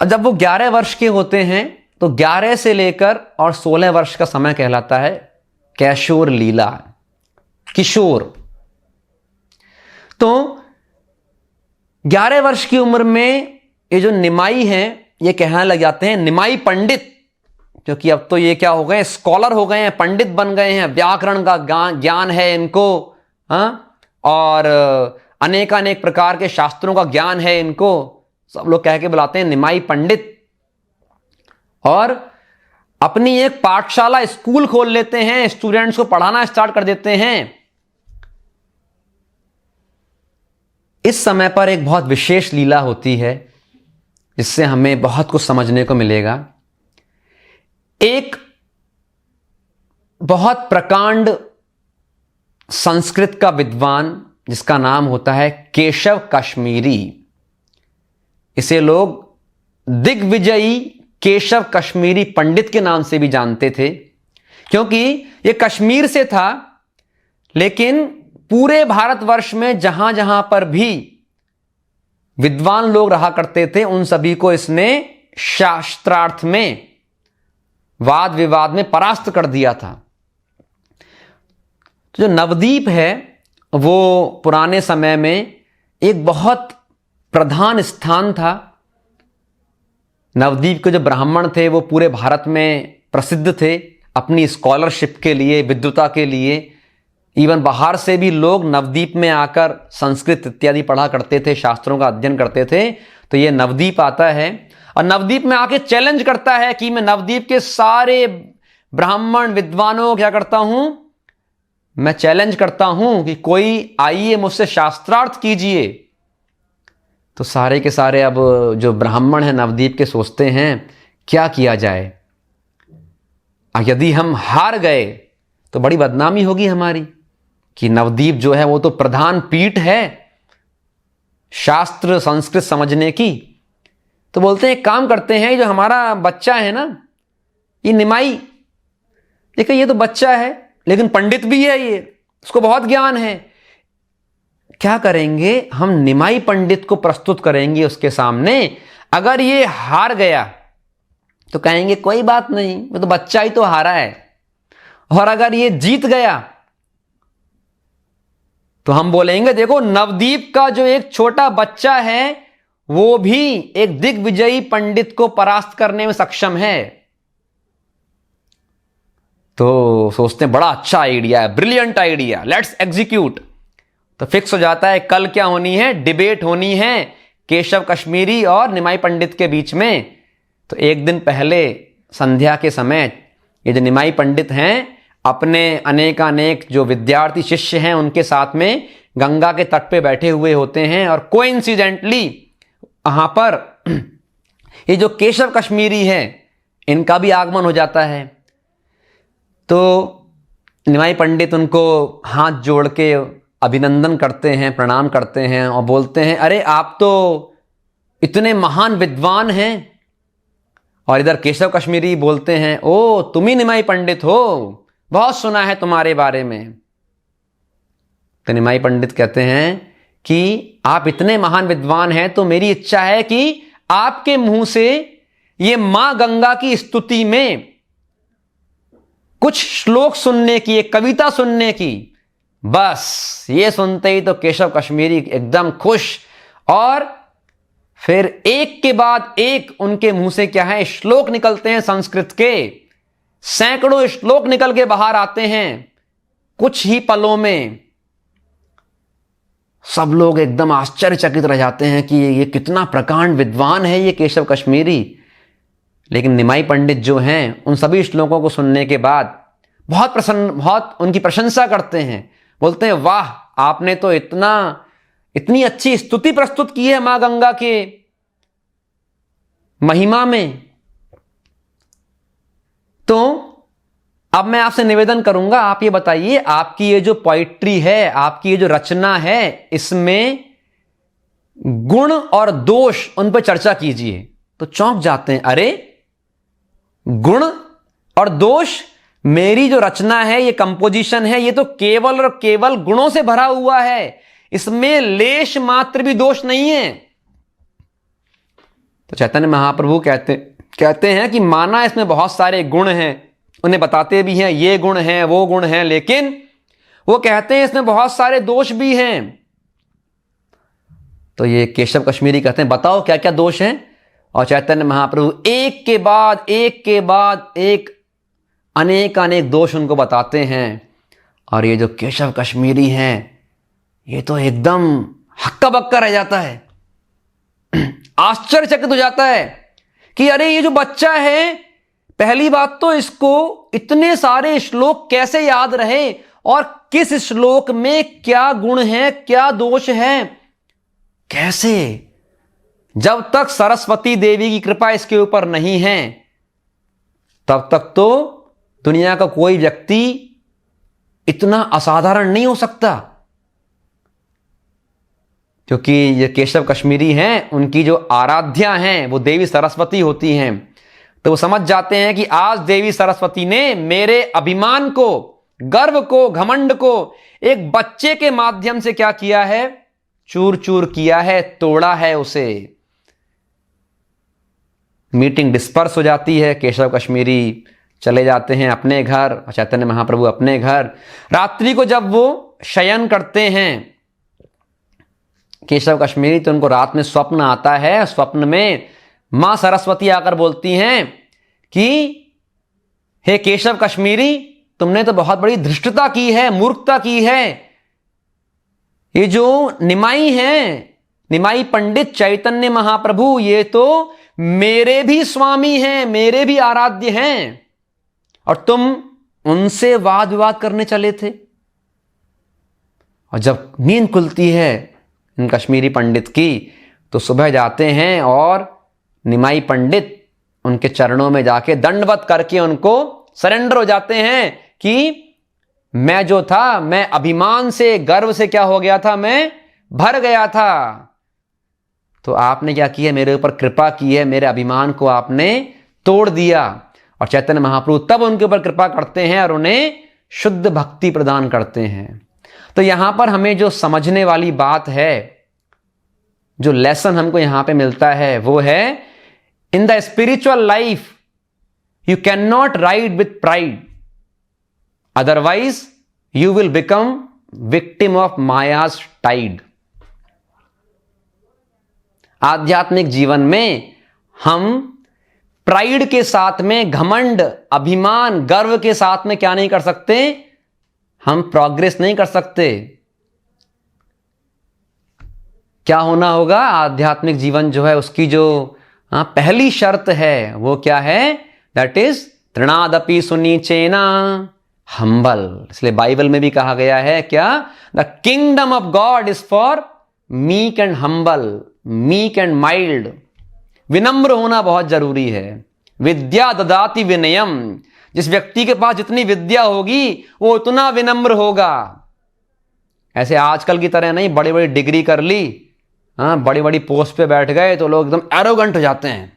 जब वो 11 वर्ष के होते हैं तो 11 से लेकर और 16 वर्ष का समय कहलाता है कैशोर लीला, किशोर। तो 11 वर्ष की उम्र में ये जो निमाई हैं ये कहने लग जाते हैं निमाई पंडित, क्योंकि अब तो ये क्या हो गए, स्कॉलर हो गए हैं, पंडित बन गए हैं, व्याकरण का ज्ञान है इनको, और अनेकानेक प्रकार के शास्त्रों का ज्ञान है इनको। सब लोग कह के बुलाते हैं निमाई पंडित। और अपनी एक पाठशाला, स्कूल खोल लेते हैं, स्टूडेंट्स को पढ़ाना स्टार्ट कर देते हैं। इस समय पर एक बहुत विशेष लीला होती है जिससे हमें बहुत कुछ समझने को मिलेगा। एक बहुत प्रकांड संस्कृत का विद्वान जिसका नाम होता है केशव कश्मीरी, इसे लोग दिग्विजयी केशव कश्मीरी पंडित के नाम से भी जानते थे, क्योंकि यह कश्मीर से था, लेकिन पूरे भारतवर्ष में जहां जहां पर भी विद्वान लोग रहा करते थे उन सभी को इसने शास्त्रार्थ में, वाद विवाद में परास्त कर दिया था। तो जो नवद्वीप है वो पुराने समय में एक बहुत प्रधान स्थान था। नवद्वीप के जो ब्राह्मण थे वो पूरे भारत में प्रसिद्ध थे अपनी स्कॉलरशिप के लिए, विद्वता के लिए। इवन बाहर से भी लोग नवद्वीप में आकर संस्कृत इत्यादि पढ़ा करते थे, शास्त्रों का अध्ययन करते थे। तो ये नवद्वीप आता है और नवद्वीप में आके चैलेंज करता है कि मैं नवद्वीप के सारे ब्राह्मण विद्वानों को क्या करता हूं, मैं चैलेंज करता हूं कि कोई आइए मुझसे शास्त्रार्थ कीजिए। तो सारे के सारे अब जो ब्राह्मण हैं नवद्वीप के सोचते हैं क्या किया जाए, यदि हम हार गए तो बड़ी बदनामी होगी हमारी, कि नवद्वीप जो है वो तो प्रधान पीठ है शास्त्र संस्कृत समझने की। तो बोलते हैं एक काम करते हैं, जो हमारा बच्चा है ना ये निमाई, देखो ये तो बच्चा है लेकिन पंडित भी है, ये उसको बहुत ज्ञान है, क्या करेंगे हम निमाई पंडित को प्रस्तुत करेंगे उसके सामने। अगर ये हार गया तो कहेंगे कोई बात नहीं, वो तो बच्चा ही तो हारा है, और अगर ये जीत गया तो हम बोलेंगे देखो नवद्वीप का जो एक छोटा बच्चा है वो भी एक दिग्विजयी पंडित को परास्त करने में सक्षम है। तो सोचते हैं बड़ा अच्छा आइडिया है, ब्रिलियंट आइडिया, लेट्स एग्जीक्यूट। तो फिक्स हो जाता है कल क्या होनी है, डिबेट होनी है केशव कश्मीरी और निमाई पंडित के बीच में। तो एक दिन पहले संध्या के समय ये जो निमाई पंडित हैं अपने अनेकानेक जो विद्यार्थी शिष्य हैं उनके साथ में गंगा के तट पे बैठे हुए होते हैं, और कोइंसिडेंटली वहां पर ये जो केशव कश्मीरी है इनका भी आगमन हो जाता है। तो निमाई पंडित उनको हाथ जोड़ के अभिनंदन करते हैं, प्रणाम करते हैं और बोलते हैं अरे आप तो इतने महान विद्वान हैं। और इधर केशव कश्मीरी बोलते हैं ओ तुम ही निमाई पंडित हो, बहुत सुना है तुम्हारे बारे में। तो निमाई पंडित कहते हैं कि आप इतने महान विद्वान हैं तो मेरी इच्छा है कि आपके मुंह से ये मां गंगा की स्तुति में कुछ श्लोक सुनने की, एक कविता सुनने की। बस ये सुनते ही तो केशव कश्मीरी एकदम खुश, और फिर एक के बाद एक उनके मुंह से क्या है श्लोक निकलते हैं संस्कृत के, सैकड़ों श्लोक निकल के बाहर आते हैं कुछ ही पलों में। सब लोग एकदम आश्चर्यचकित रह जाते हैं कि ये कितना प्रकांड विद्वान है ये केशव कश्मीरी। लेकिन निमाई पंडित जो हैं उन सभी श्लोकों को सुनने के बाद बहुत प्रसन्न, बहुत उनकी प्रशंसा करते हैं, बोलते हैं वाह आपने तो इतनी अच्छी स्तुति प्रस्तुत की है मां गंगा के महिमा में। तो अब मैं आपसे निवेदन करूंगा, आप ये बताइए आपकी ये जो पोइट्री है, आपकी ये जो रचना है, इसमें गुण और दोष उन पर चर्चा कीजिए। तो चौंक जाते हैं, अरे गुण और दोष, मेरी जो रचना है ये कंपोजिशन है ये तो केवल और केवल गुणों से भरा हुआ है, इसमें लेश मात्र भी दोष नहीं है। तो चैतन्य महाप्रभु कहते हैं कि माना इसमें बहुत सारे गुण हैं, उन्हें बताते भी हैं ये गुण हैं वो गुण हैं, लेकिन वो कहते हैं इसमें बहुत सारे दोष भी हैं। तो ये केशव कश्मीरी कहते हैं बताओ क्या क्या दोष हैं, और चैतन्य महाप्रभु एक के बाद एक अनेक दोष उनको बताते हैं। और ये जो केशव कश्मीरी हैं ये तो एकदम हक्का बक्का रह जाता है, आश्चर्यचकित हो जाता है कि अरे ये जो बच्चा है, पहली बात तो इसको इतने सारे श्लोक कैसे याद रहे, और किस श्लोक में क्या गुण है क्या दोष है, कैसे? जब तक सरस्वती देवी की कृपा इसके ऊपर नहीं है तब तक तो दुनिया का कोई व्यक्ति इतना असाधारण नहीं हो सकता। क्योंकि ये केशव कश्मीरी हैं, उनकी जो आराध्या हैं वो देवी सरस्वती होती हैं। तो वो समझ जाते हैं कि आज देवी सरस्वती ने मेरे अभिमान को, गर्व को, घमंड को एक बच्चे के माध्यम से क्या किया है, चूर चूर किया है, तोड़ा है उसे। मीटिंग डिस्पर्स हो जाती है, केशव कश्मीरी चले जाते हैं अपने घर और चैतन्य महाप्रभु अपने घर। रात्रि को जब वो शयन करते हैं केशव कश्मीरी, तो उनको रात में स्वप्न आता है। स्वप्न में मां सरस्वती आकर बोलती हैं कि हे केशव कश्मीरी, तुमने तो बहुत बड़ी धृष्टता की है, मूर्खता की है। ये जो निमाई हैं, निमाई पंडित चैतन्य महाप्रभु, ये तो मेरे भी स्वामी हैं, मेरे भी आराध्य हैं, और तुम उनसे वाद विवाद करने चले थे। और जब नींद खुलती है इन कश्मीरी पंडित की, तो सुबह जाते हैं और निमाई पंडित उनके चरणों में जाके दंडवत करके उनको सरेंडर हो जाते हैं कि मैं जो था, मैं अभिमान से, गर्व से क्या हो गया था, मैं भर गया था। तो आपने क्या किया, मेरे ऊपर कृपा की है, मेरे अभिमान को आपने तोड़ दिया। और चैतन्य महाप्रभु तब उनके ऊपर कृपा करते हैं और उन्हें शुद्ध भक्ति प्रदान करते हैं। तो यहां पर हमें जो समझने वाली बात है, जो लेसन हमको यहां पे मिलता है, वो है in the spiritual life you can not ride with pride, otherwise you will become victim of Maya's tide. आध्यात्मिक जीवन में हम प्राइड के साथ में, घमंड, अभिमान, गर्व के साथ में क्या नहीं कर सकते, हम प्रोग्रेस नहीं कर सकते। क्या होना होगा, आध्यात्मिक जीवन जो है उसकी जो पहली शर्त है वो क्या है, दैट इज तृणादपि सुनीचेना हम्बल। इसलिए बाइबल में भी कहा गया है क्या, the kingdom of God is for meek and humble, meek and mild. विनम्र होना बहुत जरूरी है। विद्या ददाति विनयम, जिस व्यक्ति के पास जितनी विद्या होगी वो उतना विनम्र होगा। ऐसे आजकल की तरह नहीं, बड़ी बड़ी डिग्री कर ली, बड़ी बड़ी पोस्ट पे बैठ गए तो लोग एकदम एरोगेंट हो जाते हैं,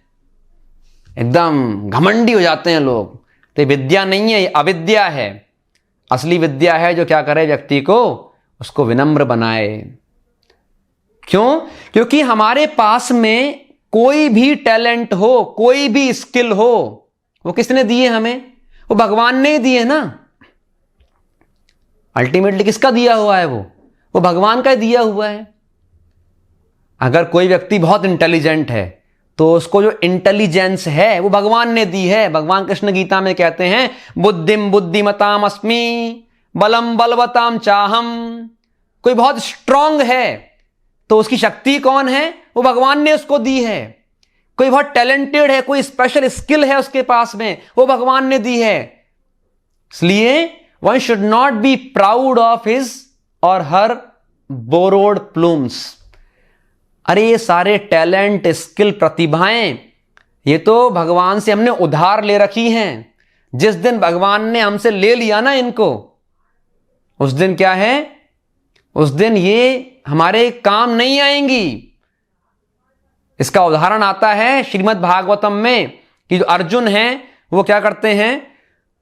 एकदम घमंडी हो जाते हैं लोग। तो विद्या नहीं है, ये अविद्या है। असली विद्या है जो क्या करे, व्यक्ति को, उसको विनम्र बनाए। क्यों? क्योंकि हमारे पास में कोई भी टैलेंट हो, कोई भी स्किल हो, वो किसने दिए हमें, वो भगवान ने दिए ना। अल्टीमेटली किसका दिया हुआ है वो भगवान का दिया हुआ है। अगर कोई व्यक्ति बहुत इंटेलिजेंट है तो उसको जो इंटेलिजेंस है वो भगवान ने दी है। भगवान कृष्ण गीता में कहते हैं, बुद्धिम बुद्धिमताम अस्मि बलम बलवताम चाहम। कोई बहुत स्ट्रांग है तो उसकी शक्ति कौन है, वो भगवान ने उसको दी है। कोई बहुत टैलेंटेड है, कोई स्पेशल स्किल है उसके पास में, वो भगवान ने दी है। इसलिए one should not be proud of his और हर बोरोड प्लूम्स। अरे ये सारे टैलेंट, स्किल, प्रतिभाएं, ये तो भगवान से हमने उधार ले रखी हैं। जिस दिन भगवान ने हमसे ले लिया ना इनको, उस दिन क्या है, उस दिन ये हमारे काम नहीं आएंगी। इसका उदाहरण आता है श्रीमद् भागवतम में कि जो अर्जुन हैं वो क्या करते हैं,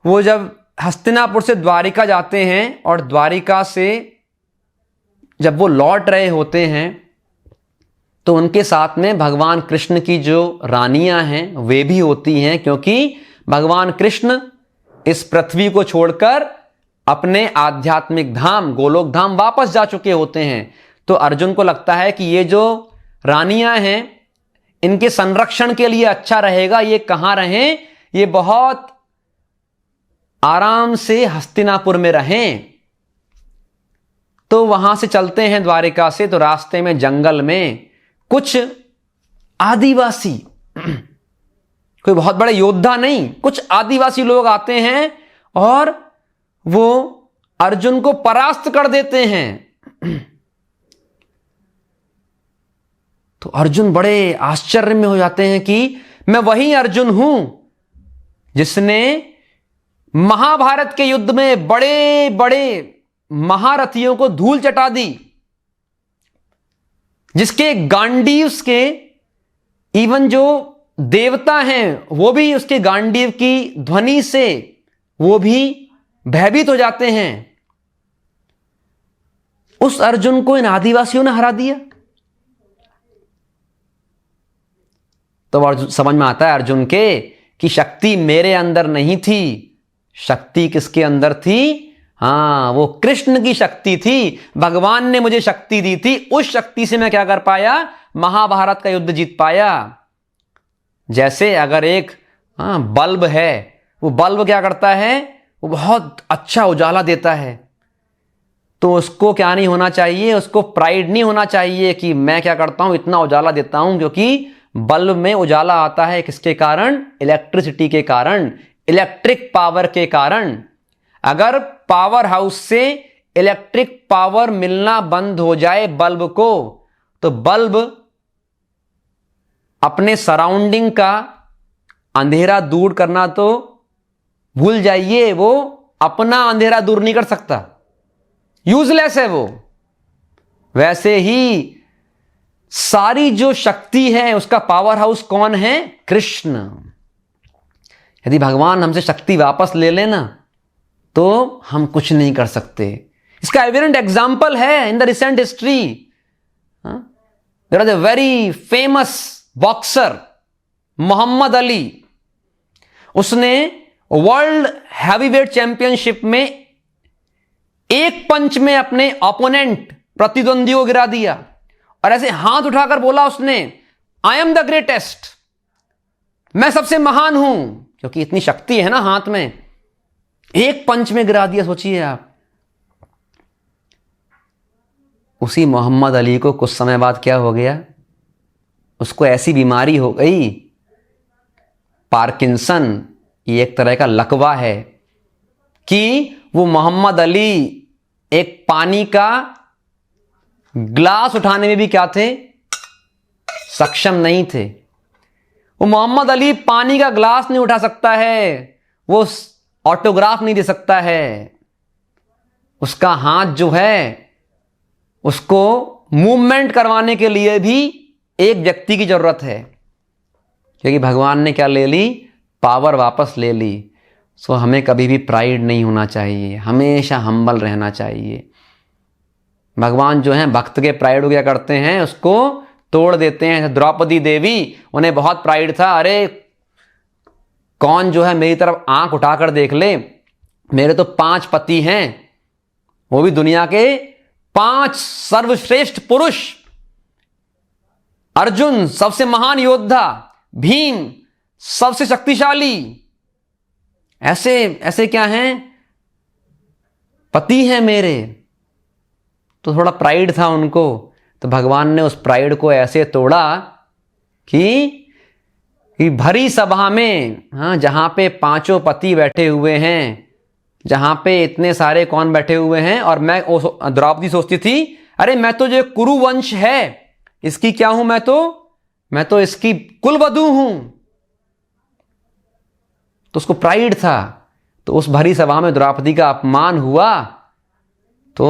वो जब हस्तिनापुर से द्वारिका जाते हैं और द्वारिका से जब वो लौट रहे होते हैं तो उनके साथ में भगवान कृष्ण की जो रानियां हैं वे भी होती हैं, क्योंकि भगवान कृष्ण इस पृथ्वी को छोड़कर अपने आध्यात्मिक धाम गोलोक धाम वापस जा चुके होते हैं। तो अर्जुन को लगता है कि ये जो रानियां हैं इनके संरक्षण के लिए अच्छा रहेगा ये कहां रहें, ये बहुत आराम से हस्तिनापुर में रहें। तो वहां से चलते हैं द्वारिका से, तो रास्ते में जंगल में कुछ आदिवासी, कोई बहुत बड़े योद्धा नहीं, कुछ आदिवासी लोग आते हैं और वो अर्जुन को परास्त कर देते हैं। तो अर्जुन बड़े आश्चर्य में हो जाते हैं कि मैं वही अर्जुन हूं जिसने महाभारत के युद्ध में बड़े बड़े महारथियों को धूल चटा दी, जिसके गांडीव के इवन जो देवता हैं वो भी उसके गांडीव की ध्वनि से वो भी भयभीत हो जाते हैं। उस अर्जुन को इन आदिवासियों ने हरा दिया। तो अर्जुन समझ में आता है अर्जुन के कि शक्ति मेरे अंदर नहीं थी, शक्ति किसके अंदर थी, हाँ वो कृष्ण की शक्ति थी। भगवान ने मुझे शक्ति दी थी, उस शक्ति से मैं क्या कर पाया, महाभारत का युद्ध जीत पाया। जैसे अगर एक बल्ब है, वो बल्ब क्या करता है, वो बहुत अच्छा उजाला देता है, तो उसको क्या नहीं होना चाहिए, उसको प्राइड नहीं होना चाहिए कि मैं क्या करता हूं, इतना उजाला देता हूं। क्योंकि बल्ब में उजाला आता है किसके कारण? इलेक्ट्रिसिटी के कारण, इलेक्ट्रिक पावर के कारण। अगर पावर हाउस से इलेक्ट्रिक पावर मिलना बंद हो जाए बल्ब को, तो बल्ब अपने सराउंडिंग का अंधेरा दूर करना तो भूल जाइए, वो अपना अंधेरा दूर नहीं कर सकता, यूजलेस है वो। वैसे ही सारी जो शक्ति है उसका पावर हाउस कौन है? कृष्ण। यदि भगवान हमसे शक्ति वापस ले लेना तो हम कुछ नहीं कर सकते। इसका एविडेंट एग्जाम्पल है in the recent history. There is a very famous boxer Muhammad Ali. उसने वर्ल्ड हैवीवेट चैंपियनशिप में एक पंच में अपने ओपोनेंट प्रतिद्वंदी को गिरा दिया और ऐसे हाथ उठाकर बोला उसने, आई एम द ग्रेटेस्ट, मैं सबसे महान हूं। क्योंकि इतनी शक्ति है ना हाथ में, एक पंच में गिरा दिया। सोचिए आप। उसी मोहम्मद अली को कुछ समय बाद क्या हो गया? उसको ऐसी बीमारी हो गई, पार्किंसन, ये एक तरह का लकवा है, कि वो मोहम्मद अली एक पानी का ग्लास उठाने में भी क्या थे? सक्षम नहीं थे। वो मोहम्मद अली पानी का ग्लास नहीं उठा सकता है, वो ऑटोग्राफ नहीं दे सकता है। उसका हाथ जो है उसको मूवमेंट करवाने के लिए भी एक व्यक्ति की जरूरत है। क्योंकि भगवान ने क्या ले ली? पावर वापस ले ली। सो हमें कभी भी प्राइड नहीं होना चाहिए, हमेशा हम्बल रहना चाहिए। भगवान जो है भक्त के प्राइड को क्या करते हैं? उसको तोड़ देते हैं। द्रौपदी देवी, उन्हें बहुत प्राइड था, अरे कौन जो है मेरी तरफ आंख उठाकर देख ले, मेरे तो 5 पति हैं, वो भी दुनिया के 5 सर्वश्रेष्ठ पुरुष। अर्जुन सबसे महान योद्धा, भीम सबसे शक्तिशाली, ऐसे क्या हैं? पति हैं मेरे। तो थोड़ा प्राइड था उनको, तो भगवान ने उस प्राइड को ऐसे तोड़ा कि भरी सभा में, हाँ, जहां पे 5 पति बैठे हुए हैं, जहां पे इतने सारे कौन बैठे हुए हैं, और मैं द्रौपदी सोचती थी, अरे मैं तो जो कुरुवंश है इसकी क्या हूं? मैं तो इसकी कुलवधू हूं। तो उसको प्राइड था। तो उस भरी सभा में द्रौपदी का अपमान हुआ तो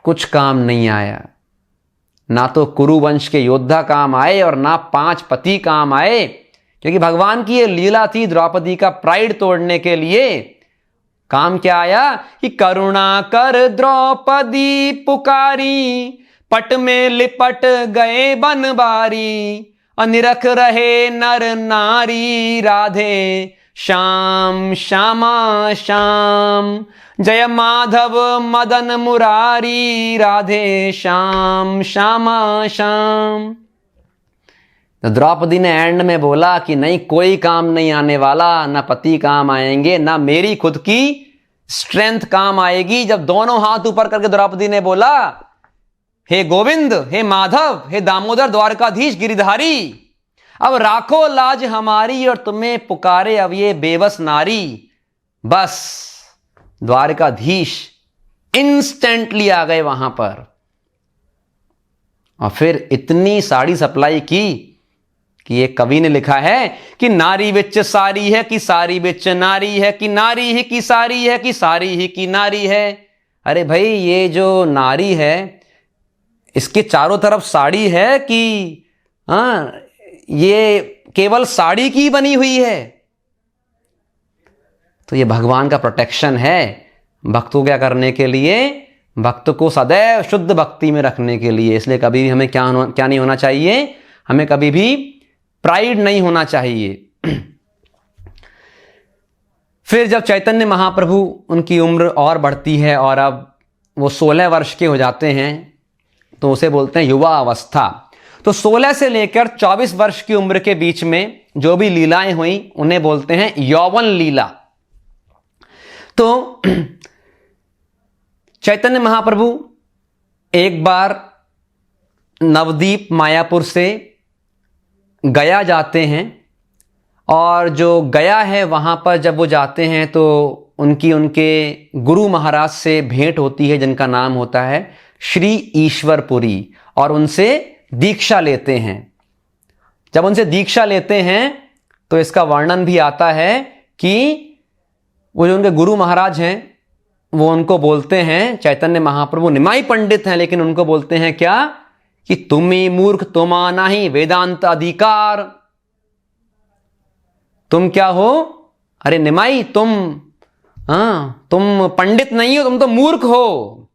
कुछ काम नहीं आया। ना तो कुरुवंश के योद्धा काम आए और ना 5 पति काम आए। क्योंकि भगवान की ये लीला थी द्रौपदी का प्राइड तोड़ने के लिए। काम क्या आया कि करुणा कर द्रौपदी पुकारी, पट में लिपट गए बनबारी, अनिरख रहे नर नारी, राधे श्याम श्यामा श्याम, जय माधव मदन मुरारी, राधे श्याम श्यामा श्याम। तो द्रौपदी ने एंड में बोला कि नहीं, कोई काम नहीं आने वाला, ना पति काम आएंगे, ना मेरी खुद की स्ट्रेंथ काम आएगी। जब दोनों हाथ ऊपर करके द्रौपदी ने बोला, हे गोविंद, हे माधव, हे दामोदर द्वारकाधीश गिरिधारी, अब राखो लाज हमारी और तुम्हें पुकारे अब ये बेबस नारी। बस द्वारकाधीश इंस्टेंटली आ गए वहां पर और फिर इतनी साड़ी सप्लाई की कि एक कवि ने लिखा है कि नारी विच सारी है कि सारी विच नारी है, कि नारी ही की सारी है कि सारी ही की नारी है। अरे भाई, ये जो नारी है इसके चारों तरफ साड़ी है कि ये केवल साड़ी की बनी हुई है? तो ये भगवान का प्रोटेक्शन है भक्तों क्या करने के लिए? भक्त को सदैव शुद्ध भक्ति में रखने के लिए। इसलिए कभी भी हमें क्या नहीं होना चाहिए? हमें कभी भी प्राइड नहीं होना चाहिए। फिर जब चैतन्य महाप्रभु, उनकी उम्र और बढ़ती है और अब वो 16 वर्ष के हो जाते हैं, तो उसे बोलते हैं युवा अवस्था। तो 16 से लेकर 24 वर्ष की उम्र के बीच में जो भी लीलाएं हुई उन्हें बोलते हैं यौवन लीला। तो चैतन्य महाप्रभु एक बार नवदीप मायापुर से गया जाते हैं, और जो गया है वहाँ पर जब वो जाते हैं तो उनके गुरु महाराज से भेंट होती है, जिनका नाम होता है श्री ईश्वरपुरी, और उनसे दीक्षा लेते हैं। जब उनसे दीक्षा लेते हैं तो इसका वर्णन भी आता है कि वो जो उनके गुरु महाराज हैं वो उनको बोलते हैं, चैतन्य महाप्रभु निमाई पंडित हैं, लेकिन उनको बोलते हैं क्या कि तुम ही मूर्ख, तुमा नहीं वेदांत अधिकार। तुम क्या हो? अरे निमाई, तुम पंडित नहीं हो, तुम तो मूर्ख हो।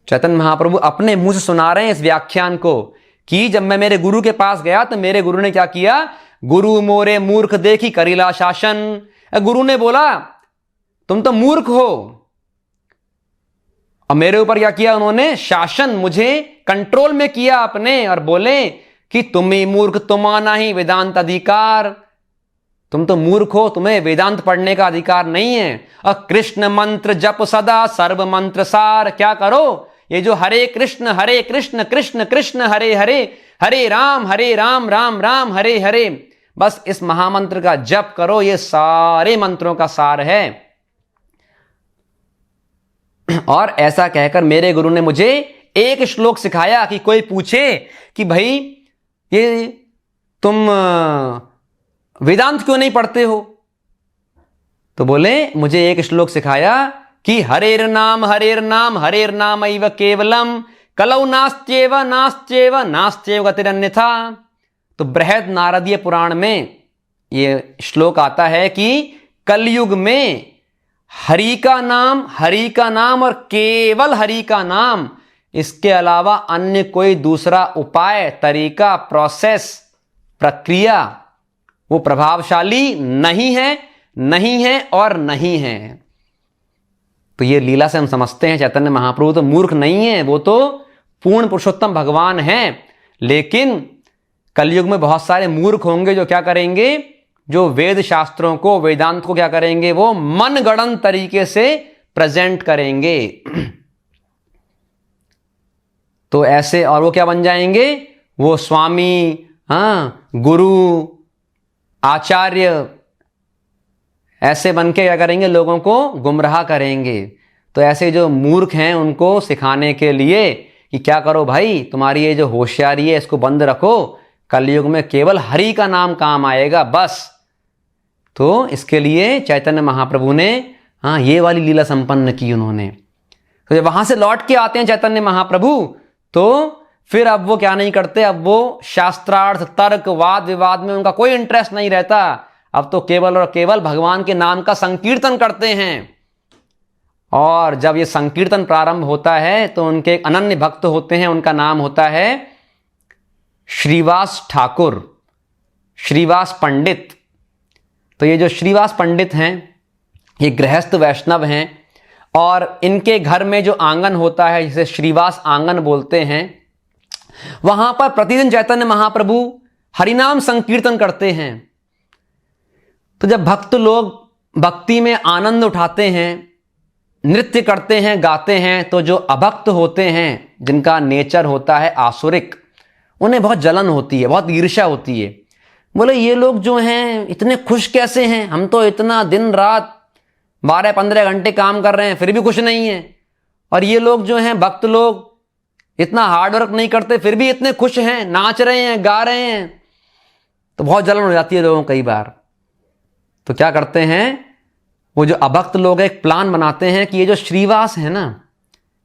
चैतन्य महाप्रभु अपने मुंह से सुना रहे हैं इस व्याख्यान को कि जब मैं मेरे गुरु के पास गया तो मेरे गुरु ने क्या किया, गुरु मोरे मूर्ख देखी करीला शासन। गुरु ने बोला तुम तो मूर्ख हो, और मेरे ऊपर क्या किया उन्होंने, शासन, मुझे कंट्रोल में किया अपने, और बोले कि तुम ही मूर्ख, तुमा नहीं वेदांत अधिकार। तुम तो मूर्ख हो, तुम्हें वेदांत पढ़ने का अधिकार नहीं है। और कृष्ण मंत्र जप सदा सर्व मंत्र सार। क्या करो, ये जो हरे कृष्ण कृष्ण कृष्ण हरे हरे, हरे राम राम राम हरे हरे, बस इस महामंत्र का जप करो, ये सारे मंत्रों का सार है। और ऐसा कहकर मेरे गुरु ने मुझे एक श्लोक सिखाया कि कोई पूछे कि भाई ये तुम वेदांत क्यों नहीं पढ़ते हो, तो बोले मुझे एक श्लोक सिखाया कि हरेर नाम हरेर नाम एव केवलम कलौ नास्त्येव नास्त्येव नास्त्येव गतिरन्यथा। तो बृहद नारदीय पुराण में ये श्लोक आता है कि कलयुग में हरि का नाम और केवल हरि का नाम, इसके अलावा अन्य कोई दूसरा उपाय, तरीका, प्रोसेस, प्रक्रिया वो प्रभावशाली नहीं है और नहीं है। तो ये लीला से हम समझते हैं चैतन्य महाप्रभु तो मूर्ख नहीं है, वो तो पूर्ण पुरुषोत्तम भगवान हैं। लेकिन कलयुग में बहुत सारे मूर्ख होंगे जो क्या करेंगे, जो वेद शास्त्रों को, वेदांत को क्या करेंगे, वो मनगढ़ंत तरीके से प्रेजेंट करेंगे। तो ऐसे, और वो क्या बन जाएंगे, वो स्वामी, गुरु, आचार्य, ऐसे बन के क्या करेंगे, लोगों को गुमराह करेंगे। तो ऐसे जो मूर्ख हैं उनको सिखाने के लिए कि क्या करो भाई, तुम्हारी ये जो होशियारी है इसको बंद रखो, कलयुग में केवल हरि का नाम काम आएगा बस। तो इसके लिए चैतन्य महाप्रभु ने ये वाली लीला संपन्न की उन्होंने। तो जब वहां से लौट के आते हैं चैतन्य महाप्रभु, तो फिर अब वो क्या नहीं करते, अब वो शास्त्रार्थ, तर्क, वाद विवाद में उनका कोई इंटरेस्ट नहीं रहता। अब तो केवल और केवल भगवान के नाम का संकीर्तन करते हैं। और जब ये संकीर्तन प्रारंभ होता है तो उनके एक अनन्य भक्त होते हैं, उनका नाम होता है श्रीवास ठाकुर, श्रीवास पंडित। तो ये जो श्रीवास पंडित हैं ये गृहस्थ वैष्णव हैं, और इनके घर में जो आंगन होता है जिसे श्रीवास आंगन बोलते हैं, वहां पर प्रतिदिन चैतन्य महाप्रभु हरिनाम संकीर्तन करते हैं। तो जब भक्त लोग भक्ति में आनंद उठाते हैं, नृत्य करते हैं, गाते हैं, तो जो अभक्त होते हैं, जिनका नेचर होता है आसुरिक, उन्हें बहुत जलन होती है, बहुत ईर्ष्या होती है। बोले ये लोग जो हैं इतने खुश कैसे हैं, हम तो इतना दिन रात 12-15 घंटे काम कर रहे हैं फिर भी खुश नहीं है, और ये लोग जो हैं भक्त लोग इतना हार्ड वर्क नहीं करते फिर भी इतने खुश हैं, नाच रहे हैं, गा रहे हैं। तो बहुत जलन हो जाती है लोगों को कई बार। तो क्या करते हैं वो जो अभक्त लोग हैं, एक प्लान बनाते हैं कि ये जो श्रीवास है ना,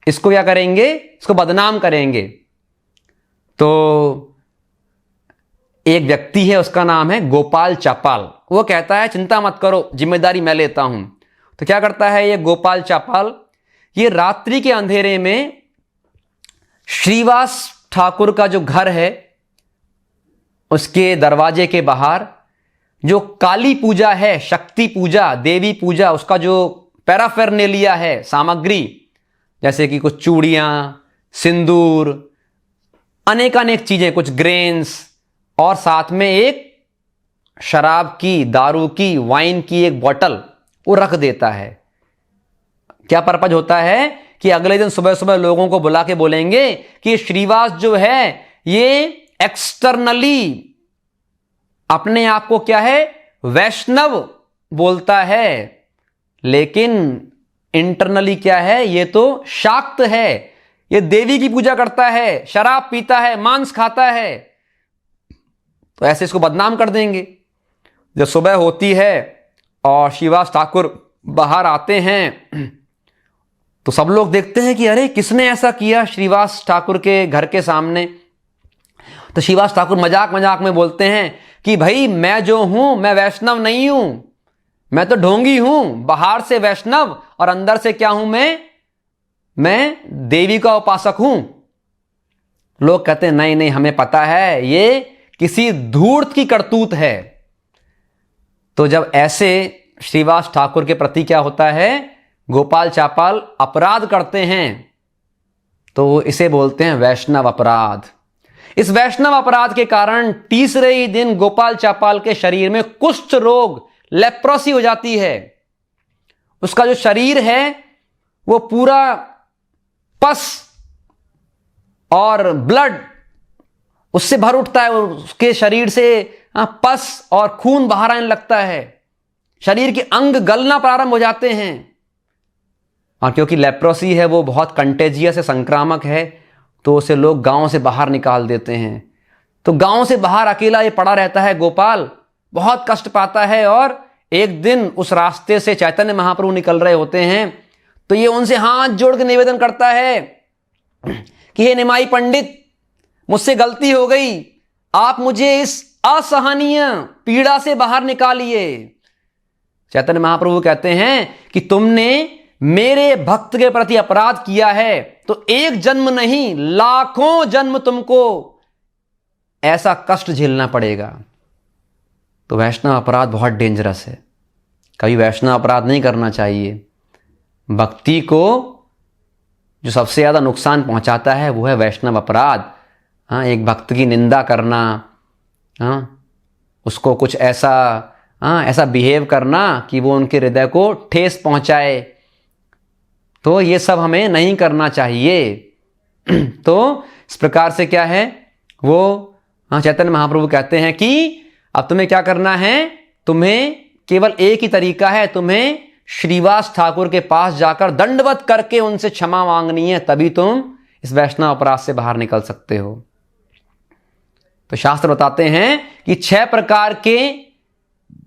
इसको क्या करेंगे, इसको बदनाम करेंगे। तो एक व्यक्ति है, उसका नाम है गोपाल चापाल। वो कहता है चिंता मत करो, जिम्मेदारी मैं लेता हूं। तो क्या करता है ये गोपाल चापाल, ये रात्रि के अंधेरे में श्रीवास ठाकुर का जो घर है उसके दरवाजे के बाहर जो काली पूजा है, शक्ति पूजा, देवी पूजा, उसका जो पैराफेरनेलिया है, सामग्री, जैसे कि कुछ चूड़ियां, सिंदूर, अनेकानेक चीजें, कुछ ग्रेन्स, और साथ में एक शराब की, दारू की, वाइन की एक बोतल, वो रख देता है। क्या पर्पज होता है कि अगले दिन सुबह सुबह लोगों को बुला के बोलेंगे कि श्रीवास जो है ये एक्सटर्नली अपने आप को क्या है, वैष्णव बोलता है, लेकिन इंटरनली क्या है, ये तो शाक्त है, ये देवी की पूजा करता है, शराब पीता है, मांस खाता है। तो ऐसे इसको बदनाम कर देंगे। जब सुबह होती है और श्रीवास ठाकुर बाहर आते हैं तो सब लोग देखते हैं कि अरे किसने ऐसा किया श्रीवास ठाकुर के घर के सामने। तो श्रीवास ठाकुर मजाक मजाक में बोलते हैं कि भाई मैं जो हूं मैं वैष्णव नहीं हूं, मैं तो ढोंगी हूं, बाहर से वैष्णव और अंदर से क्या हूं मैं देवी का उपासक हूं। लोग कहते हैं नहीं नहीं हमें पता है ये किसी धूर्त की करतूत है। तो जब ऐसे श्रीवास ठाकुर के प्रति क्या होता है, गोपाल चापाल अपराध करते हैं तो इसे बोलते हैं वैष्णव अपराध। इस वैष्णव अपराध के कारण तीसरे ही दिन गोपाल चापाल के शरीर में कुष्ठ रोग, लेप्रोसी हो जाती है। उसका जो शरीर है वो पूरा पस और ब्लड उससे भर उठता है, उसके शरीर से पस और खून बाहर आने लगता है, शरीर के अंग गलना प्रारंभ हो जाते हैं। और क्योंकि लेप्रोसी है वो बहुत कंटेजियस है, संक्रामक है, तो उसे लोग गांव से बाहर निकाल देते हैं। तो गांव से बाहर अकेला ये पड़ा रहता है गोपाल, बहुत कष्ट पाता है। और एक दिन उस रास्ते से चैतन्य महाप्रभु निकल रहे होते हैं तो ये उनसे हाथ जोड़ के निवेदन करता है कि हे निमाई पंडित, मुझसे गलती हो गई, आप मुझे इस असहनीय पीड़ा से बाहर निकालिए। चैतन्य महाप्रभु कहते हैं कि तुमने मेरे भक्त के प्रति अपराध किया है तो एक जन्म नहीं लाखों जन्म तुमको ऐसा कष्ट झेलना पड़ेगा। तो वैष्णव अपराध बहुत डेंजरस है, कभी वैष्णव अपराध नहीं करना चाहिए। भक्ति को जो सबसे ज्यादा नुकसान पहुंचाता है वो है वैष्णव अपराध। हाँ, एक भक्त की निंदा करना, हाँ, उसको कुछ ऐसा बिहेव करना कि वो उनके हृदय को ठेस पहुंचाए, तो ये सब हमें नहीं करना चाहिए। तो इस प्रकार से क्या है वो, हाँ, चैतन्य महाप्रभु कहते हैं कि अब तुम्हें क्या करना है, तुम्हें केवल एक ही तरीका है, तुम्हें श्रीवास ठाकुर के पास जाकर दंडवत करके उनसे क्षमा मांगनी है, तभी तुम इस वैष्णव अपराध से बाहर निकल सकते हो। तो शास्त्र बताते हैं कि 6 प्रकार के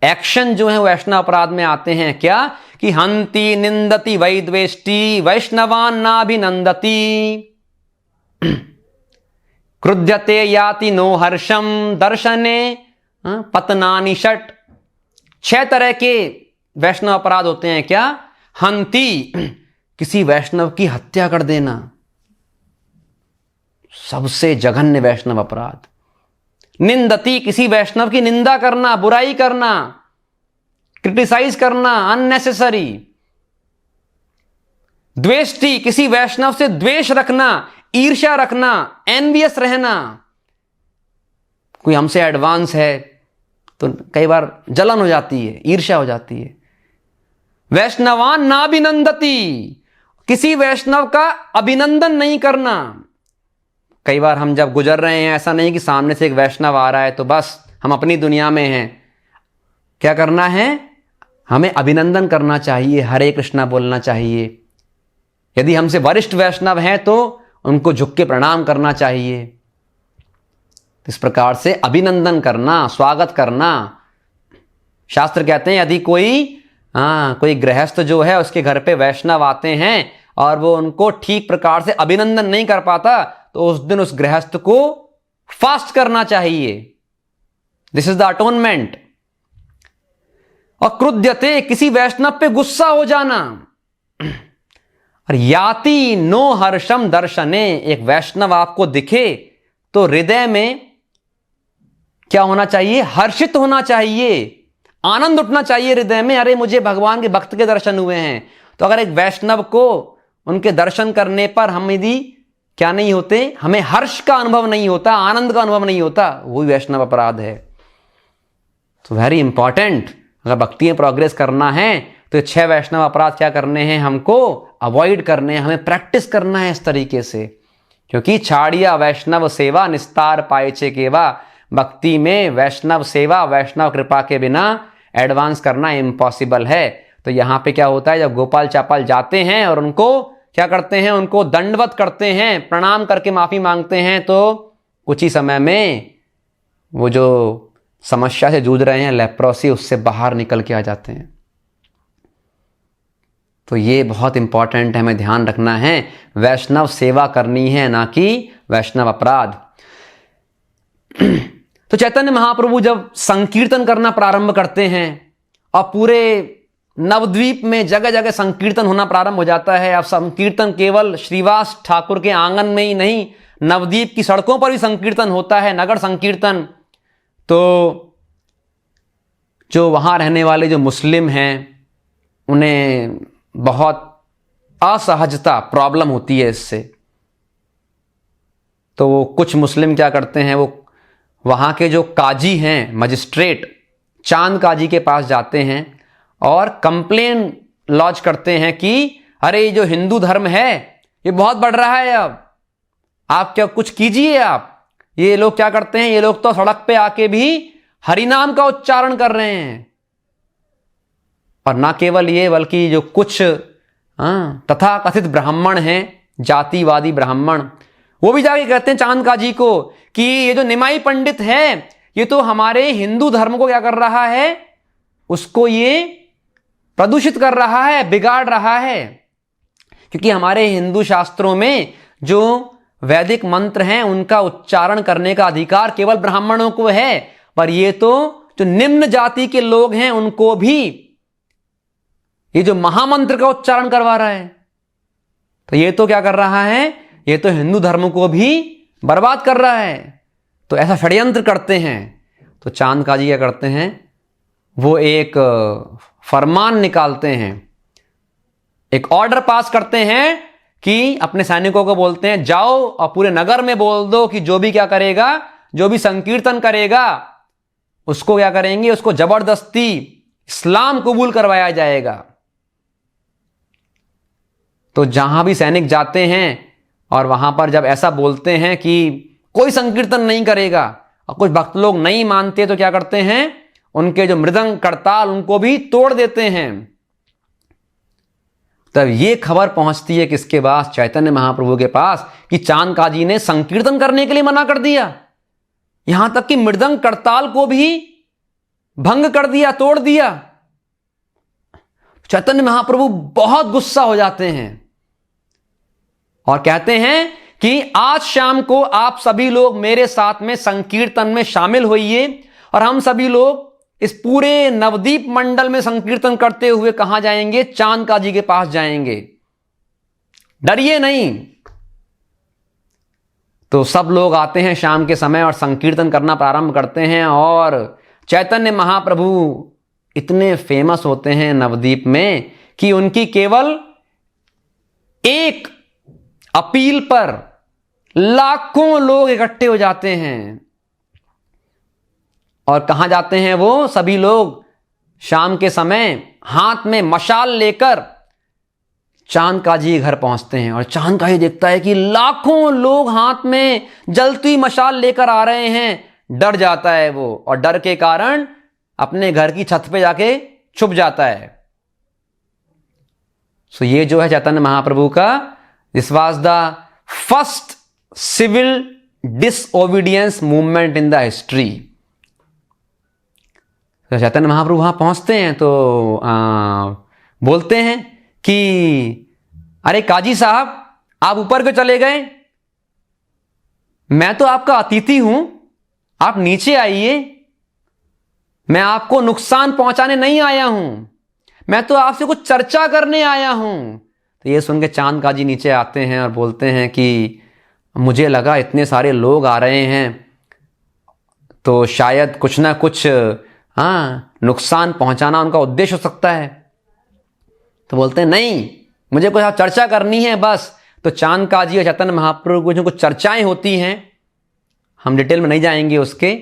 एक्शन जो है वैष्णव अपराध में आते हैं। क्या कि हंति निंदति वैद्वेष्टि वैष्णवान नाभिनंदति क्रुध्यते याति नो हर्षम दर्शने पतनानि षट। 6 तरह के वैष्णव अपराध होते हैं। क्या? हंति, किसी वैष्णव की हत्या कर देना, सबसे जघन्य वैष्णव अपराध। निंदति, किसी वैष्णव की निंदा करना, बुराई करना, क्रिटिसाइज करना, अननेसेसरी। द्वेष्टि, किसी वैष्णव से द्वेष रखना, ईर्ष्या रखना, एनवियस रहना। कोई हमसे एडवांस है तो कई बार जलन हो जाती है, ईर्ष्या हो जाती है। वैष्णवान नाभिनंदति, किसी वैष्णव का अभिनंदन नहीं करना। कई बार हम जब गुजर रहे हैं, ऐसा नहीं कि सामने से एक वैष्णव आ रहा है तो बस हम अपनी दुनिया में हैं। क्या करना है? हमें अभिनंदन करना चाहिए, हरे कृष्णा बोलना चाहिए। यदि हमसे वरिष्ठ वैष्णव हैं तो उनको झुक के प्रणाम करना चाहिए। इस प्रकार से अभिनंदन करना, स्वागत करना। शास्त्र कहते हैं यदि कोई गृहस्थ जो है उसके घर पे वैष्णव आते हैं और वो उनको ठीक प्रकार से अभिनंदन नहीं कर पाता तो उस दिन उस गृहस्थ को फास्ट करना चाहिए। This is the atonement. और क्रुध्यते, किसी वैष्णव पे गुस्सा हो जाना। और याति नो हर्षम दर्शने, एक वैष्णव आपको दिखे तो हृदय में क्या होना चाहिए? हर्षित होना चाहिए, आनंद उठना चाहिए हृदय में। अरे मुझे भगवान के भक्त के दर्शन हुए हैं। तो अगर एक वैष्णव को उनके दर्शन करने पर हम यदि क्या नहीं होते, हमें हर्ष का अनुभव नहीं होता, आनंद का अनुभव नहीं होता, वही वैष्णव अपराध है। तो वेरी इंपॉर्टेंट, अगर भक्ति में प्रोग्रेस करना है तो 6 वैष्णव अपराध क्या करने हैं, हमको अवॉइड करने हैं, हमें प्रैक्टिस करना है इस तरीके से। क्योंकि छाड़िया वैष्णव सेवा निस्तार पाएचे केवा, भक्ति में वैष्णव सेवा वैष्णव कृपा के बिना एडवांस करना इम्पॉसिबल है। तो यहाँ पे क्या होता है, जब गोपाल चापाल जाते हैं और उनको क्या करते हैं, उनको दंडवत करते हैं, प्रणाम करके माफी मांगते हैं, तो कुछ ही समय में वो जो समस्या से जूझ रहे हैं लेप्रोसी, उससे बाहर निकल के आ जाते हैं। तो ये बहुत इंपॉर्टेंट है, हमें ध्यान रखना है, वैष्णव सेवा करनी है, ना कि वैष्णव अपराध। तो चैतन्य महाप्रभु जब संकीर्तन करना प्रारंभ करते हैं और पूरे नवद्वीप में जगह जगह संकीर्तन होना प्रारंभ हो जाता है। अब संकीर्तन केवल श्रीवास ठाकुर के आंगन में ही नहीं, नवद्वीप की सड़कों पर भी संकीर्तन होता है, नगर संकीर्तन। तो जो वहां रहने वाले जो मुस्लिम हैं, उन्हें बहुत असहजता प्रॉब्लम होती है इससे। तो वो कुछ मुस्लिम क्या करते हैं, वो वहां के जो काजी हैं, मजिस्ट्रेट चांद काजी के पास जाते हैं और कंप्लेन लॉन्च करते हैं कि अरे ये जो हिंदू धर्म है ये बहुत बढ़ रहा है, अब आप क्या कुछ कीजिए। आप ये लोग क्या करते हैं, ये लोग तो सड़क पे आके भी हरिनाम का उच्चारण कर रहे हैं। और ना केवल ये, बल्कि जो कुछ तथा कथित ब्राह्मण हैं, जातिवादी ब्राह्मण, वो भी जाके कहते हैं चांद काजी को कि ये जो निमाई पंडित है ये तो हमारे हिंदू धर्म को क्या कर रहा है, उसको ये प्रदूषित कर रहा है, बिगाड़ रहा है। क्योंकि हमारे हिंदू शास्त्रों में जो वैदिक मंत्र हैं उनका उच्चारण करने का अधिकार केवल ब्राह्मणों को है, पर ये तो जो निम्न जाति के लोग हैं उनको भी ये जो महामंत्र का उच्चारण करवा रहा है। तो ये तो क्या कर रहा है, ये तो हिंदू धर्म को भी बर्बाद कर रहा है। तो ऐसा षड्यंत्र करते हैं। तो चांद काजी क्या करते हैं, वो एक फरमान निकालते हैं, एक ऑर्डर पास करते हैं कि अपने सैनिकों को बोलते हैं जाओ और पूरे नगर में बोल दो कि जो भी क्या करेगा, जो भी संकीर्तन करेगा उसको क्या करेंगे, उसको जबरदस्ती इस्लाम कबूल करवाया जाएगा। तो जहां भी सैनिक जाते हैं और वहां पर जब ऐसा बोलते हैं कि कोई संकीर्तन नहीं करेगा और कुछ भक्त लोग नहीं मानते, तो क्या करते हैं, उनके जो मृदंग करताल उनको भी तोड़ देते हैं। तब ये खबर पहुंचती है किसके पास, चैतन्य महाप्रभु के पास, कि चांद काजी ने संकीर्तन करने के लिए मना कर दिया, यहां तक कि मृदंग करताल को भी भंग कर दिया, तोड़ दिया। चैतन्य महाप्रभु बहुत गुस्सा हो जाते हैं और कहते हैं कि आज शाम को आप सभी लोग मेरे साथ में संकीर्तन में शामिल होइए और हम सभी लोग इस पूरे नवद्वीप मंडल में संकीर्तन करते हुए कहां जाएंगे, चांद काजी के पास जाएंगे, डरिए नहीं। तो सब लोग आते हैं शाम के समय और संकीर्तन करना प्रारंभ करते हैं। और चैतन्य महाप्रभु इतने फेमस होते हैं नवद्वीप में कि उनकी केवल एक अपील पर लाखों लोग इकट्ठे हो जाते हैं। और कहां जाते हैं वो सभी लोग, शाम के समय हाथ में मशाल लेकर चांद काजी के घर पहुंचते हैं। और चांद काजी देखता है कि लाखों लोग हाथ में जलती मशाल लेकर आ रहे हैं, डर जाता है वो, और डर के कारण अपने घर की छत पे जाके छुप जाता है। सो ये जो है चैतन्य महाप्रभु का, this was the first civil disobedience movement in the history. Chaitanya Mahaprabhu वहां पहुंचते हैं तो बोलते हैं कि अरे काजी साहब, आप ऊपर क्यों चले गए, मैं तो आपका अतिथि हूं, आप नीचे आइए, मैं आपको नुकसान पहुंचाने नहीं आया हूं, मैं तो आपसे कुछ चर्चा करने आया हूं। तो ये सुन के चांद काजी नीचे आते हैं और बोलते हैं कि मुझे लगा इतने सारे लोग आ रहे हैं तो शायद कुछ ना कुछ नुकसान पहुंचाना उनका उद्देश्य हो सकता है। तो बोलते हैं नहीं, मुझे कुछ चर्चा करनी है बस। तो चांद काजी और चैतन्य महाप्रभु की कुछ चर्चाएं होती हैं, हम डिटेल में नहीं जाएंगे उसके।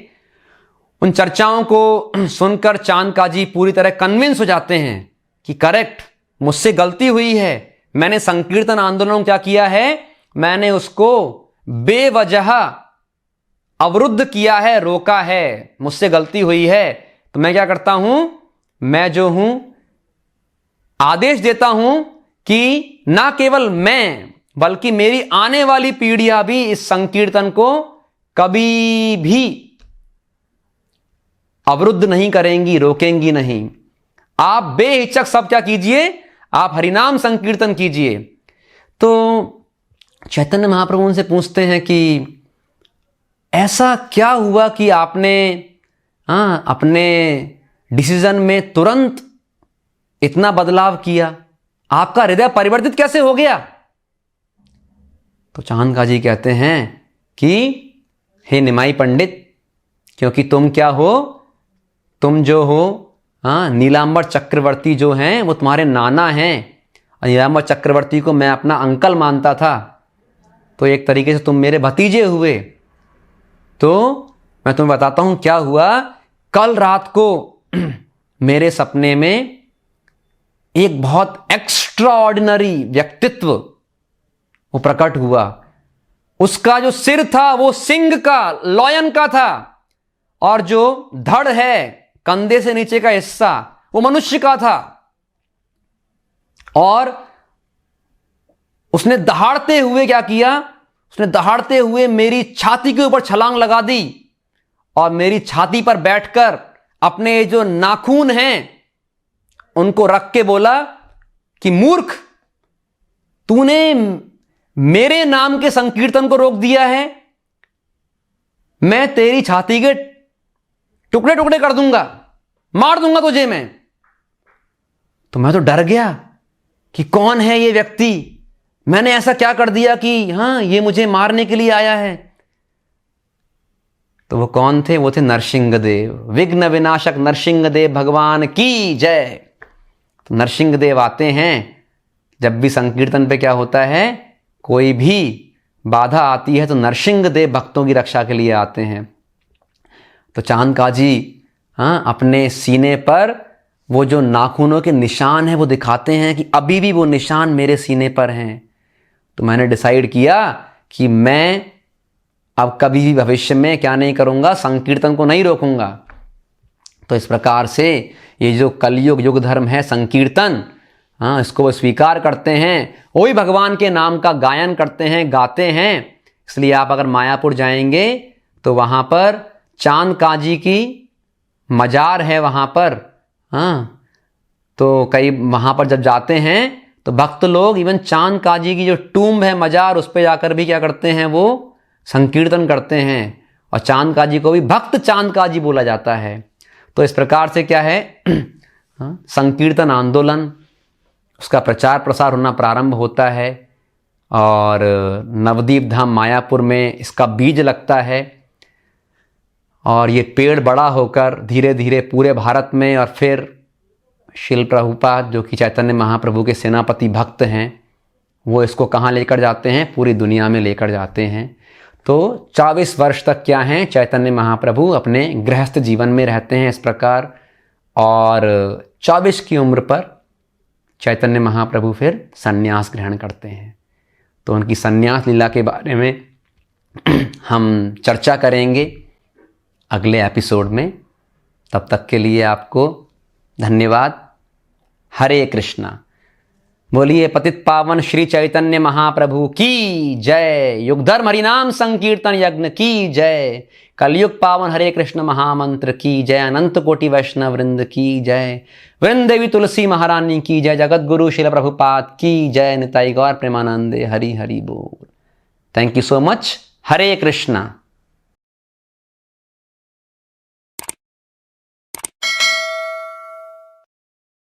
उन चर्चाओं को सुनकर चांद काजी पूरी तरह कन्विंस हो जाते हैं कि करेक्ट, मुझसे गलती हुई है, मैंने संकीर्तन आंदोलन क्या किया है, मैंने उसको बेवजह अवरुद्ध किया है, रोका है, मुझसे गलती हुई है। तो मैं क्या करता हूं, मैं जो हूं आदेश देता हूं कि ना केवल मैं बल्कि मेरी आने वाली पीढ़ियां भी इस संकीर्तन को कभी भी अवरुद्ध नहीं करेंगी, रोकेंगी नहीं। आप बेहिचक सब क्या कीजिए, आप हरिनाम संकीर्तन कीजिए। तो चैतन्य महाप्रभु उनसे पूछते हैं कि ऐसा क्या हुआ कि आपने अपने डिसीजन में तुरंत इतना बदलाव किया, आपका हृदय परिवर्तित कैसे हो गया। तो चांदका जी कहते हैं कि हे निमाई पंडित, क्योंकि तुम क्या हो, तुम जो हो नीलांबर चक्रवर्ती जो हैं वो तुम्हारे नाना हैं, और नीलांबर चक्रवर्ती को मैं अपना अंकल मानता था, तो एक तरीके से तुम मेरे भतीजे हुए। तो मैं तुम्हें बताता हूं क्या हुआ। कल रात को मेरे सपने में एक बहुत एक्स्ट्रा ऑर्डिनरी व्यक्तित्व वो प्रकट हुआ। उसका जो सिर था वो सिंह का, लॉयन का था, और जो धड़ है, कंधे से नीचे का हिस्सा, वो मनुष्य का था। और उसने दहाड़ते हुए क्या किया, उसने दहाड़ते हुए मेरी छाती के ऊपर छलांग लगा दी और मेरी छाती पर बैठकर अपने जो नाखून हैं उनको रख के बोला कि मूर्ख, तूने मेरे नाम के संकीर्तन को रोक दिया है, मैं तेरी छाती के टुकड़े टुकड़े कर दूंगा, मार दूंगा तुझे मैं। तो मैं तो डर गया कि कौन है ये व्यक्ति, मैंने ऐसा क्या कर दिया कि ये मुझे मारने के लिए आया है। तो वो कौन थे, वो थे नरसिंहदेव, विघ्न विनाशक नरसिंहदेव भगवान की जय। तो नरसिंहदेव आते हैं जब भी संकीर्तन पे क्या होता है, कोई भी बाधा आती है तो नरसिंहदेव भक्तों की रक्षा के लिए आते हैं। तो चांदका जी अपने सीने पर वो जो नाखूनों के निशान हैं वो दिखाते हैं कि अभी भी वो निशान मेरे सीने पर हैं। तो मैंने डिसाइड किया कि मैं अब कभी भी भविष्य में क्या नहीं करूंगा, संकीर्तन को नहीं रोकूंगा। तो इस प्रकार से ये जो कलयुग युग धर्म है संकीर्तन, इसको वो स्वीकार करते हैं, वही भगवान के नाम का गायन करते हैं, गाते हैं। इसलिए आप अगर मायापुर जाएंगे तो वहां पर चांदका जी की मजार है वहां पर। तो कई वहां पर जब जाते हैं तो भक्त लोग इवन चांदका जी की जो टूम्ब है, मजार, उस पर जाकर भी क्या करते हैं, वो संकीर्तन करते हैं। और चांदका जी को भी भक्त चांदका जी बोला जाता है। तो इस प्रकार से क्या है, संकीर्तन आंदोलन, उसका प्रचार प्रसार होना प्रारंभ होता है और नवदीप धाम मायापुर में इसका बीज लगता है और ये पेड़ बड़ा होकर धीरे धीरे पूरे भारत में, और फिर शिल प्रभुपाद जो कि चैतन्य महाप्रभु के सेनापति भक्त हैं, वो इसको कहाँ लेकर जाते हैं, पूरी दुनिया में लेकर जाते हैं। तो 24 वर्ष तक क्या हैं, चैतन्य महाप्रभु अपने गृहस्थ जीवन में रहते हैं इस प्रकार, और 24 की उम्र पर चैतन्य महाप्रभु फिर संन्यास ग्रहण करते हैं। तो उनकी संन्यास लीला के बारे में हम चर्चा करेंगे अगले एपिसोड में। तब तक के लिए आपको धन्यवाद। हरे कृष्णा। बोलिए पतित पावन श्री चैतन्य महाप्रभु की जय। युग धर्म हरिनाम संकीर्तन यज्ञ की जय। कलयुग पावन हरे कृष्ण महामंत्र की जय। अनंत कोटि वैष्णव वृंद की जय। वृंदेवी तुलसी महारानी की जय। जगत गुरु शिल प्रभुपाद की जय। निताई गौर प्रेमानंदे हरि हरि बोल। Thank you so much. Hare Krishna.